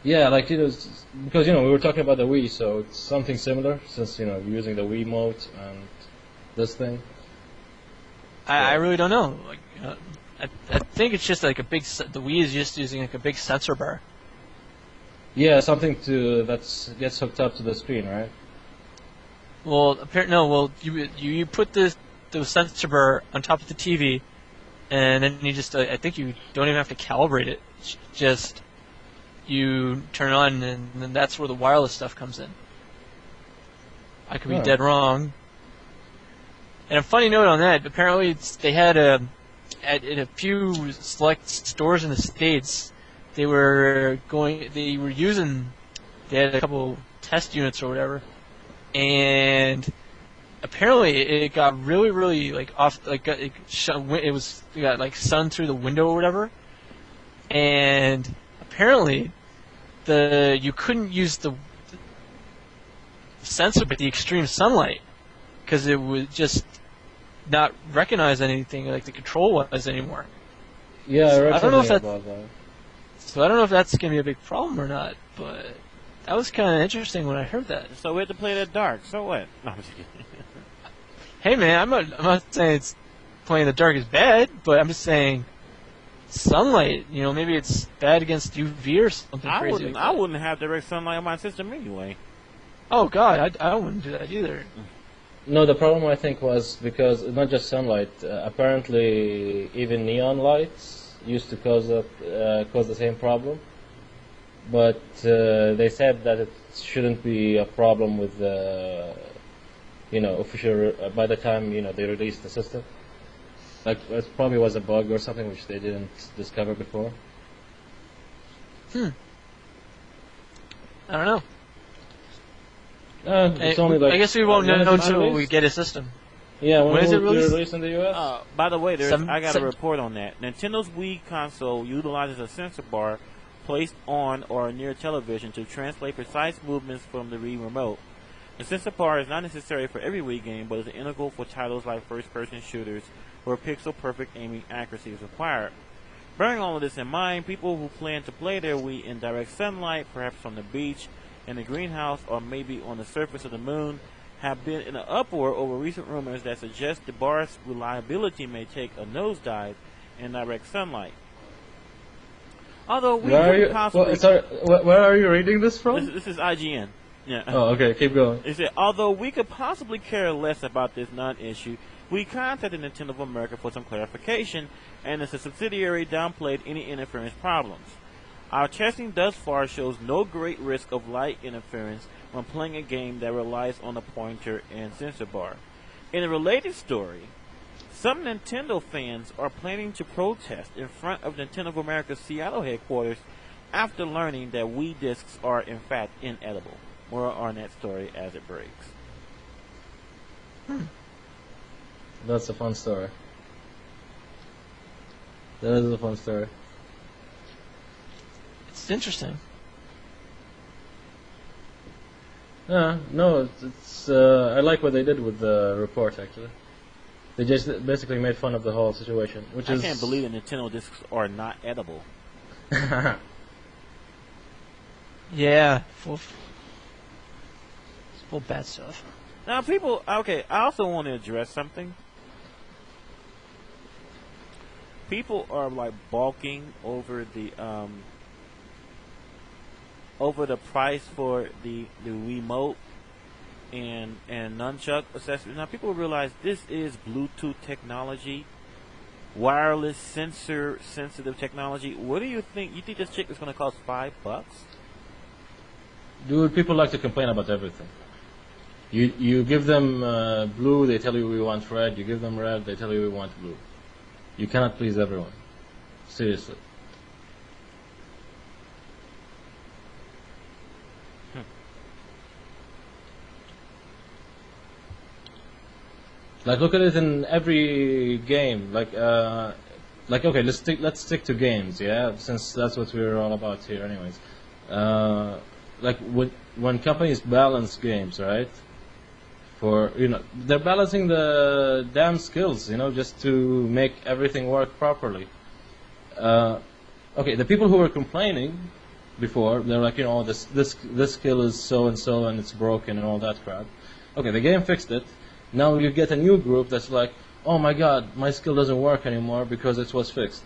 Yeah, like it was because we were talking about the Wii, so it's something similar since you're using the Wiimote and this thing. I really don't know. Like, I think it's just like the Wii is just using like a big sensor bar. Yeah, something that gets hooked up to the screen, right? Well, you put the sensor bar on top of the TV, and then you just I think you don't even have to calibrate it. Just you turn it on, and then that's where the wireless stuff comes in. I could be dead wrong. And a funny note on that: apparently they had at a few select stores in the States, they had a couple test units or whatever, and apparently it got really, really like off, like it got like sun through the window or whatever, and apparently you couldn't use the sensor with the extreme sunlight because it would just not recognize anything like the control was anymore. Yeah, so I don't know if that's about that. So I don't know if that's gonna be a big problem or not, but that was kind of interesting when I heard that. So we had to play that dark. So what? No, I'm just kidding. Hey man, I'm not saying it's playing in the dark is bad, but I'm just saying sunlight. Maybe it's bad against UV or something crazy. I wouldn't have direct sunlight on my system anyway. Oh God, I wouldn't do that either. No, the problem I think was because not just sunlight. Apparently, even neon lights used to cause the same problem. But they said that it shouldn't be a problem with the, official by the time they released the system. Like it probably was a bug or something which they didn't discover before. I don't know. It's only like I guess we won't know until we get a system. Yeah, when is it released in the US? By the way, I got a report on that. Nintendo's Wii console utilizes a sensor bar placed on or near television to translate precise movements from the Wii remote. The sensor bar is not necessary for every Wii game, but is integral for titles like first-person shooters where pixel-perfect aiming accuracy is required. Bearing all of this in mind, people who plan to play their Wii in direct sunlight, perhaps on the beach, in the greenhouse, or maybe on the surface of the moon, have been in an uproar over recent rumors that suggest the bar's reliability may take a nosedive in direct sunlight. Although we could possibly... where are you reading this from? This is IGN. Yeah. Oh, okay, keep going. It said, although we could possibly care less about this non-issue, we contacted Nintendo of America for some clarification, and as a subsidiary downplayed any interference problems. Our testing thus far shows no great risk of light interference when playing a game that relies on a pointer and sensor bar. In a related story, some Nintendo fans are planning to protest in front of Nintendo of America's Seattle headquarters after learning that Wii discs are in fact inedible. More on that story as it breaks. That's a fun story. That is a fun story. It's interesting. No, it's I like what they did with the report, actually. They just basically made fun of the whole situation, which I can't believe that Nintendo discs are not edible. Yeah, full bad stuff. Now, people, okay, I also want to address something. People are like balking over the price for the Wiimote and nunchuck accessories. Now, people realize this is Bluetooth technology, wireless sensor sensitive technology. What do you think? You think this chick is going to cost $5? Dude, people like to complain about everything. You give them blue, they tell you we want red. You give them red, they tell you we want blue. You cannot please everyone. Seriously. Like, look at it in every game. Like okay, let's stick to games, yeah, since that's what we're all about here, anyways. Like when companies balance games, right? For they're balancing the damn skills, just to make everything work properly. Okay, the people who were complaining before, they're like, this skill is so and so and it's broken and all that crap. Okay, the game fixed it. Now you get a new group that's like, oh my god, my skill doesn't work anymore because it was fixed.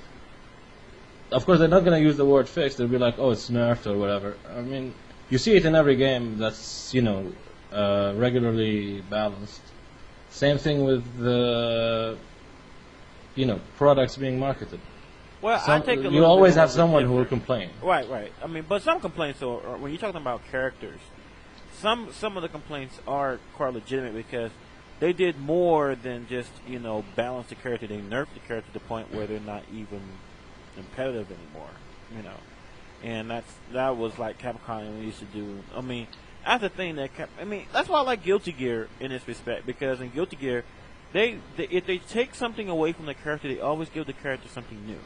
Of course, they're not going to use the word fixed. They'll be like, oh, it's nerfed or whatever. I mean, you see it in every game that's, regularly balanced. Same thing with the, products being marketed. Well, I take a you always have someone who will complain. Right. I mean, but some complaints are when you're talking about characters. Some of the complaints are quite legitimate because they did more than just balance the character. They nerfed the character to the point where they're not even competitive anymore. And that was like Capcom used to do. I mean, that's the thing that's why I like Guilty Gear in this respect, because in Guilty Gear, they if they take something away from the character, they always give the character something new.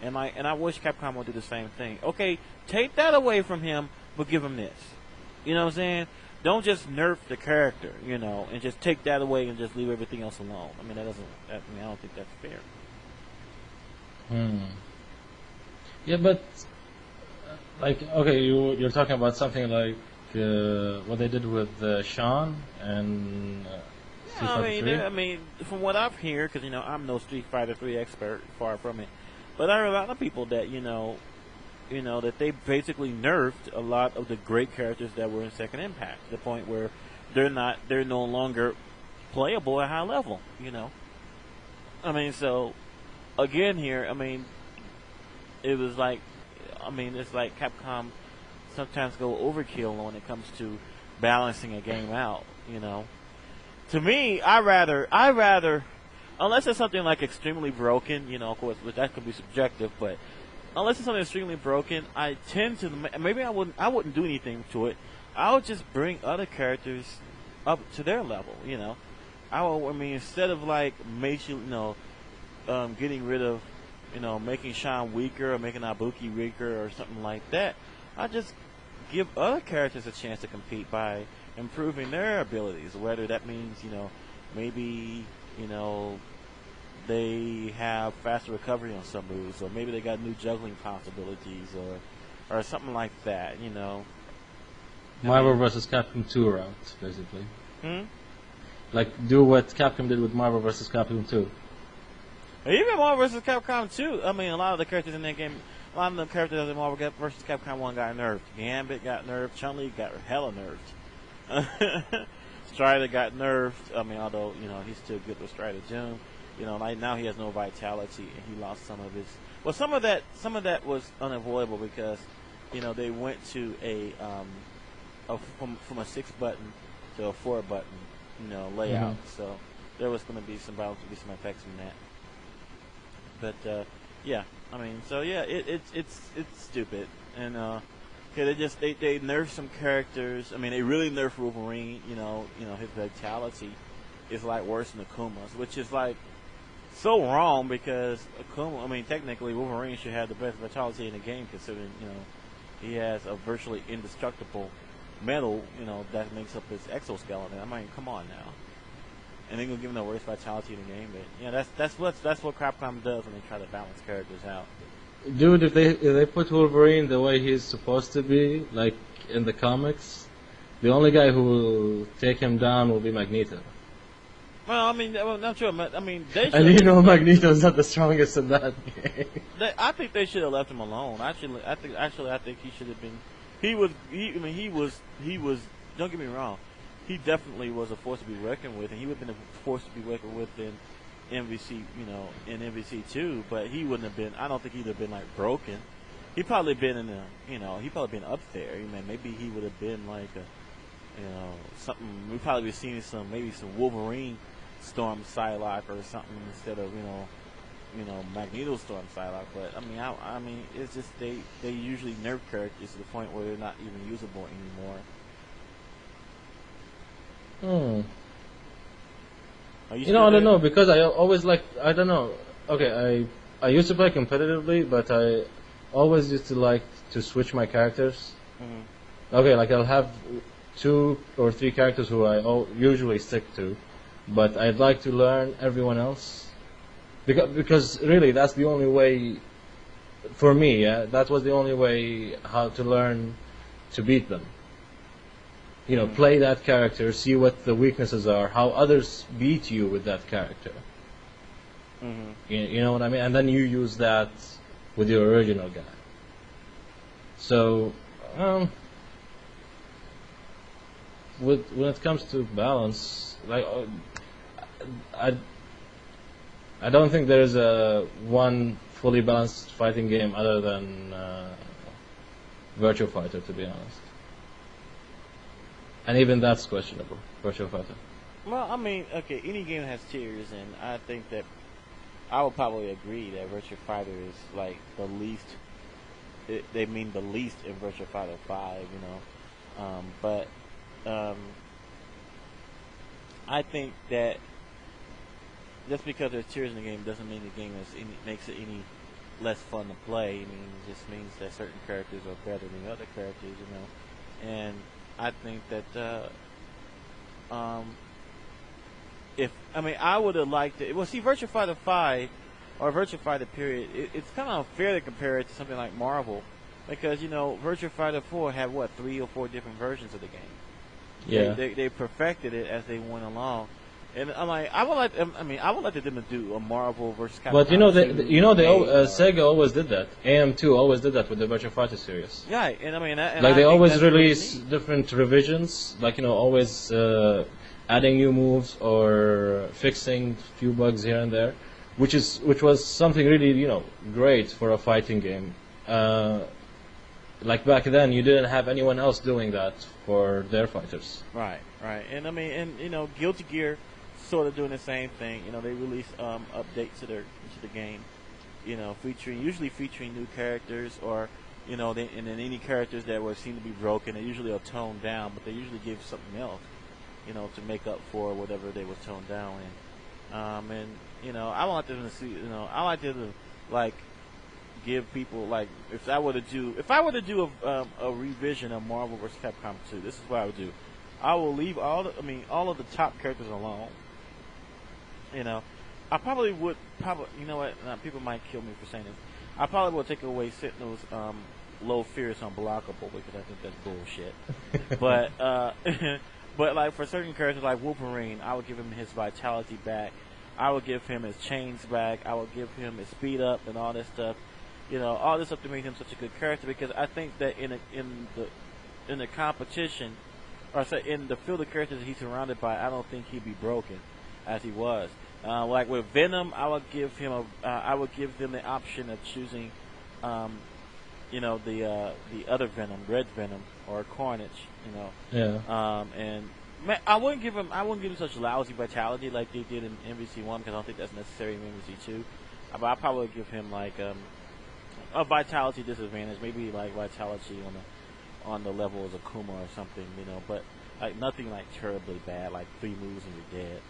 And I wish Capcom would do the same thing. Okay, take that away from him, but give him this. You know what I'm saying? Don't just nerf the character, and just take that away and just leave everything else alone. I mean, I don't think that's fair. Yeah, but okay, you're talking about something like what they did with Sean and Street Fighter 3? I mean, from what I've heard, because I'm no Street Fighter 3 expert, far from it, but I heard a lot of people that that they basically nerfed a lot of the great characters that were in Second Impact to the point where they're no longer playable at high level. I mean, so again here, I mean, it was like, it's like Capcom sometimes go overkill when it comes to balancing a game out. To me, I rather, unless it's something like extremely broken, of course, but that could be subjective, but unless it's something extremely broken, I tend to, maybe I wouldn't do anything to it. I would just bring other characters up to their level. Instead of like getting rid of, making Sean weaker or making Ibuki weaker or something like that, I just give other characters a chance to compete by improving their abilities. Whether that means, maybe, they have faster recovery on some moves, or maybe they got new juggling possibilities, or something like that. Marvel vs. Capcom 2 route, basically. Like, do what Capcom did with Marvel vs. Capcom 2. Even Marvel vs. Capcom 2, a lot of the characters in that game, a lot of the characters in Marvel vs. Capcom 1 got nerfed. Gambit got nerfed. Chun-Li got hella nerfed. Strider got nerfed. Although, he's still good with Strider June. Like now he has no vitality and he lost some of his. Well, some of that was unavoidable because, they went to from a 6 button to a 4 button, layout. So there was going to be some effects from that. But yeah, it's stupid. And they nerfed some characters. They really nerfed Wolverine. His vitality is like worse than Akuma's, which is like so wrong because Akuma. Technically Wolverine should have the best vitality in the game, considering he has a virtually indestructible metal that makes up his exoskeleton. Come on now. And they're gonna give him the worst vitality in the game, but that's what Capcom does when they try to balance characters out. Dude, if they put Wolverine the way he's supposed to be, like in the comics, the only guy who will take him down will be Magneto. Well, not sure. They should. And Magneto's not the strongest in that game. I think they should have left him alone. I think he should have been. He was. Don't get me wrong. He definitely was a force to be reckoned with, and he would have been a force to be reckoned with in MVC, in MVC 2. But he wouldn't have been. I don't think he'd have been like broken. He'd probably been in the. He'd probably been up there. Maybe he would have been like something. We'd probably be seeing some Wolverine Storm Psylocke or something instead of Magneto's still on Psylocke, but I mean, it's just they usually nerf characters to the point where they're not even usable anymore. I don't know, because I always I don't know. Okay, I used to play competitively, but I always used to like to switch my characters. Mm-hmm. Okay, like I'll have 2 or 3 characters who I usually stick to, but I'd like to learn everyone else. Because really, that's the only way, for me, that was the only way how to learn to beat them. Play that character, see what the weaknesses are, how others beat you with that character. Mm-hmm. You know what I mean? And then you use that with your original guy. So, when it comes to balance, I don't think there is one fully balanced fighting game other than Virtua Fighter, to be honest. And even that's questionable, Virtua Fighter. Well, I mean, okay, any game has tiers, and I think that I would probably agree that Virtua Fighter is like the least. They mean the least in Virtua Fighter 5, but I think that just because there's tiers in the game doesn't mean the game makes it any less fun to play. I mean, it just means that certain characters are better than other characters, and I think that I would have liked it. Well, see, Virtua Fighter 5 or Virtua Fighter period, it's kind of unfair to compare it to something like Marvel, because Virtua Fighter 4 had 3 or 4 different versions of the game. Yeah, they perfected it as they went along. And I'm like, I would like them to do a Marvel versus Capcom. But Sega always did that. AM2 always did that with the Virtua Fighter series. Yeah, and they always release different revisions, always adding new moves or fixing a few bugs here and there, which was something really great for a fighting game. Back then, you didn't have anyone else doing that for their fighters. Right, and Guilty Gear sort of doing the same thing. They release updates to the game. Usually featuring new characters, or and then any characters that were seen to be broken, they usually are toned down, but they usually give something else, to make up for whatever they were toned down in. I want them to see. I like them to give people if I were to do a revision of Marvel vs. Capcom 2, this is what I would do. I will leave all of the top characters alone. I probably would people might kill me for saying this. I probably would take away Sentinel's low fear is unblockable, because I think that's bullshit. but for certain characters like Wolverine, I would give him his vitality back. I would give him his chains back. I would give him his speed up and all this stuff. All this stuff to make him such a good character, because I think that in the competition, or say in the field of characters that he's surrounded by, I don't think he'd be broken as he was. With Venom, I would give them the option of choosing, the other Venom, Red Venom or Carnage. Yeah. And I wouldn't give him such lousy vitality like they did in MVC1, because I don't think that's necessary in MVC2. But I probably would give him a vitality disadvantage, maybe vitality on the level as Akuma or something, but nothing terribly bad, 3 moves and you're dead.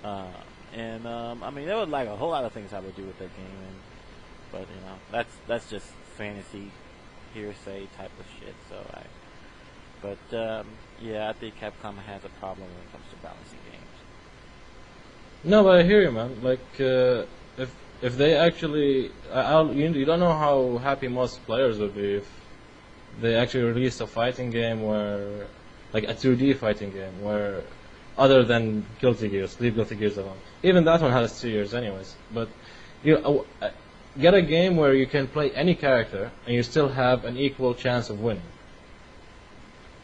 There was a whole lot of things I would do with that game, but that's just fantasy hearsay type of shit. I think Capcom has a problem when it comes to balancing games. No, but I hear you, man. If they actually, you don't know how happy most players would be if they actually released a fighting game where, a 2D fighting game where, other than Guilty Gears, leave Guilty Gears alone. Even that one has 2 years, anyways. But get a game where you can play any character and you still have an equal chance of winning.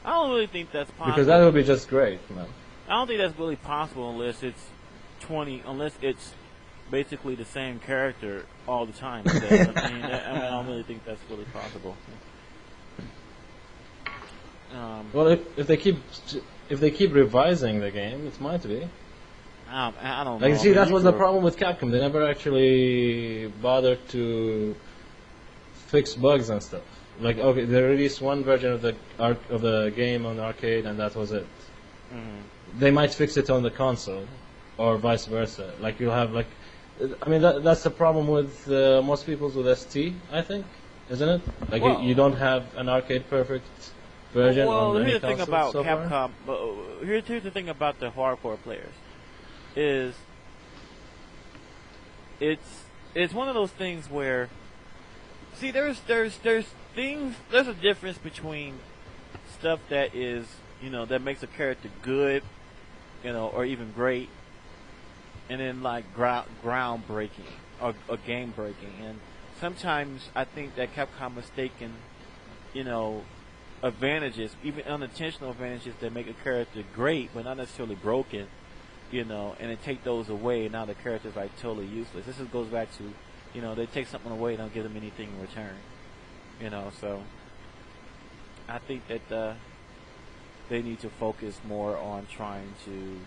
I don't really think that's possible. Because that would be just great, man. I don't think that's really possible unless it's basically the same character all the time. I don't really think that's really possible. Well, if they keep revising the game, it might be. I don't Like, know. see, I mean, that you was the were- problem with Capcom. They never actually bothered to fix bugs and stuff. Like, okay, they released one version of the game on the arcade, and that was it. Mhm. They might fix it on the console, or vice versa. Like, you'll have like, I mean, that's the problem with most people with ST, I think, isn't it? Like, Well- you don't have an arcade perfect version Well, on any here's the thing console about so far. Capcom. Here's the thing about the hardcore players, is it's one of those things where, see, there's things, there's a difference between stuff that is, that makes a character good, or even great, and then like groundbreaking or game breaking. And sometimes I think that Capcom has taken, advantages, even unintentional advantages that make a character great, but not necessarily broken, and they take those away, and now the character's like totally useless. This goes back to, they take something away and don't give them anything in return. So I think that they need to focus more on trying to,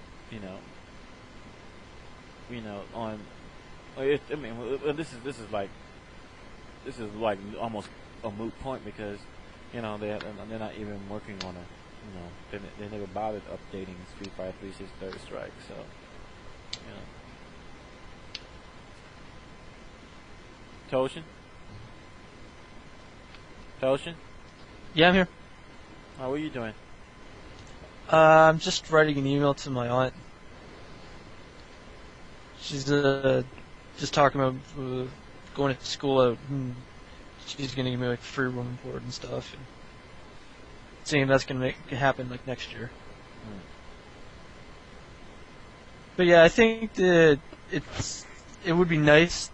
on. This is like almost a moot point because, they're not even working on they never bothered updating Street Fighter 3 6 Third Strike. So, Toshin? Yeah, I'm here. What are you doing? I'm just writing an email to my aunt. She's just talking about going to school out. And she's gonna give me like free room and board and stuff. And seeing if that's gonna make it happen like next year. But yeah, I think that it would be nice,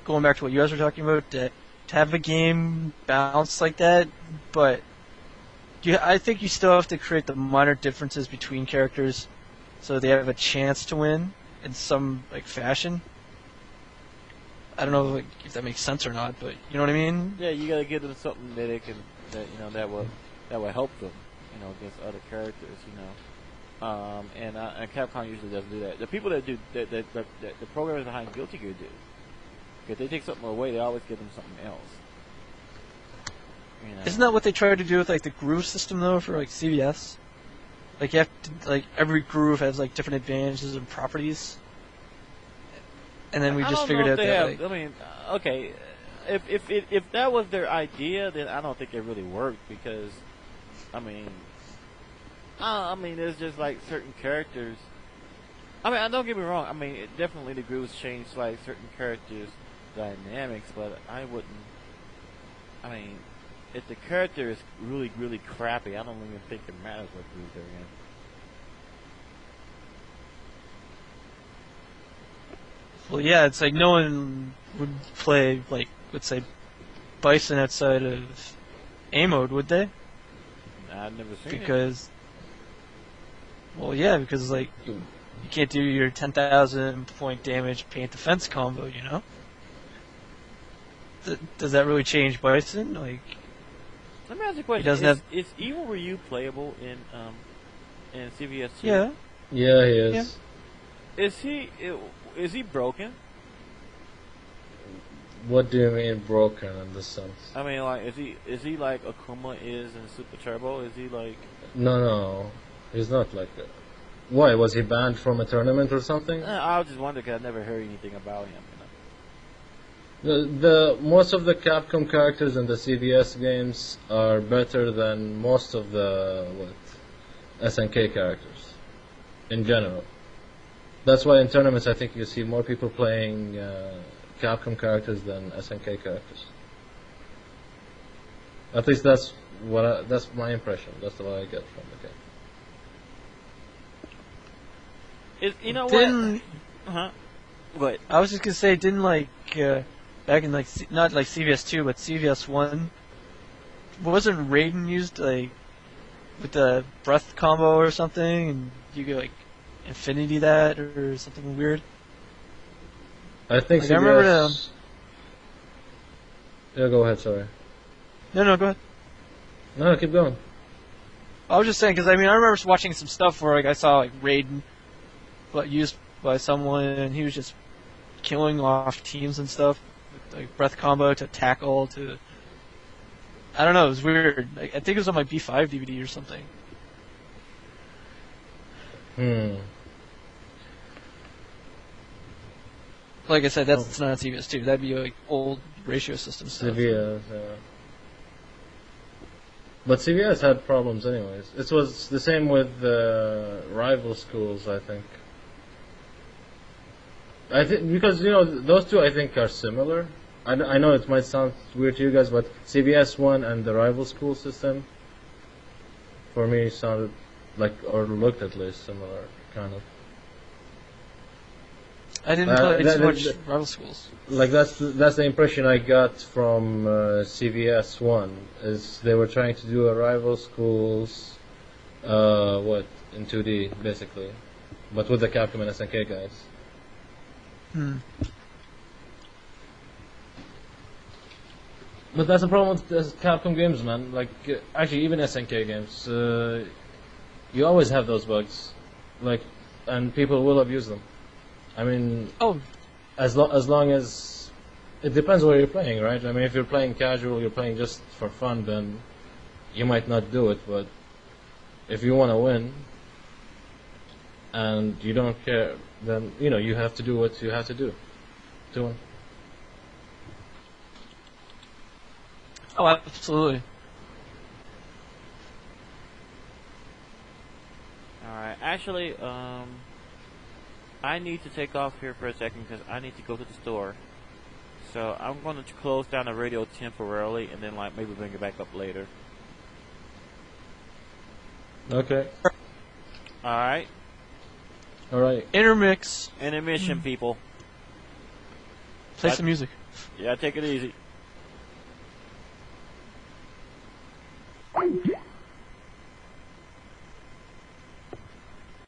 going back to what you guys were talking about, to have a game balanced like that. But I think you still have to create the minor differences between characters, so they have a chance to win in some like fashion. I don't know if that makes sense or not, but you know what I mean? Yeah, you gotta give them something that that will help them, against other characters, and Capcom usually doesn't do that. The people that do the programmers behind Guilty Gear do. If they take something away, they always give them something else. Isn't that what they tried to do with like the groove system though for like CVS? Like you have to, like every groove has like different advantages and properties. And then we just figured out that. I mean, okay, if that was their idea, then I don't think it really worked because, I mean, there's just like certain characters. I mean, don't get me wrong. I mean, definitely the grooves changed like certain characters' dynamics, but I wouldn't. I mean, if the character is really, really crappy, I don't even think it matters what groove they're in. Well, yeah, it's like no one would play, like, let's say, Bison outside of A mode, would they? I've never seen because, well, yeah, because, like, you can't do your 10,000 point damage paint defense combo, Does that really change Bison? Like, let me ask you a question. He doesn't Is Evil Ryu playable in CVS2? Yeah. Yeah, he is. Yeah. Is he broken? What do you mean broken in this sense? I mean, like, is he like Akuma is in Super Turbo? Is he like? No, he's not like that. Why, was he banned from a tournament or something? I was just wondering because I never heard anything about him. The most of the Capcom characters in the CVS games are better than most of the SNK characters in general. That's why in tournaments I think you see more people playing Capcom characters than SNK characters. At least that's my impression. That's what I get from the game. You know what? What? I was just gonna say, didn't like back in like not like CVS2, but CVS1, wasn't Raiden used like with the breath combo or something, and you could like infinity that or something weird? I think like, I remember. Yeah, go ahead. Sorry. No, go ahead. No, keep going. I was just saying because I remember watching some stuff where like I saw like Raiden, but used by someone, and he was just killing off teams and stuff, like breath combo to tackle to. I don't know. It was weird. Like, I think it was on my B5 DVD or something. Like I said, that's not CBS 2. That'd be like old ratio system stuff. CBS, yeah. But CBS had problems anyways. It was the same with rival schools, I think. Because those two I think are similar. I know it might sound weird to you guys, but CBS one and the rival school system for me sounded like, or looked at least similar, kind of. I didn't play too much rival schools. Like that's the impression I got from CVS one, is they were trying to do a rival schools, in 2D basically, but with the Capcom and SNK guys. But that's the problem with Capcom games, man. Like actually, even SNK games, you always have those bugs, and people will abuse them. I mean, as long as it depends where you're playing, right? I mean, if you're playing casual, you're playing just for fun, then you might not do it. But if you want to win and you don't care, then you have to do what you have to do to win. Oh, absolutely. Alright, actually, I need to take off here for a second because I need to go to the store. So I'm going to close down the radio temporarily and then maybe bring it back up later. Okay. Alright. Alright. Intermission, people. Play some music. Yeah, take it easy.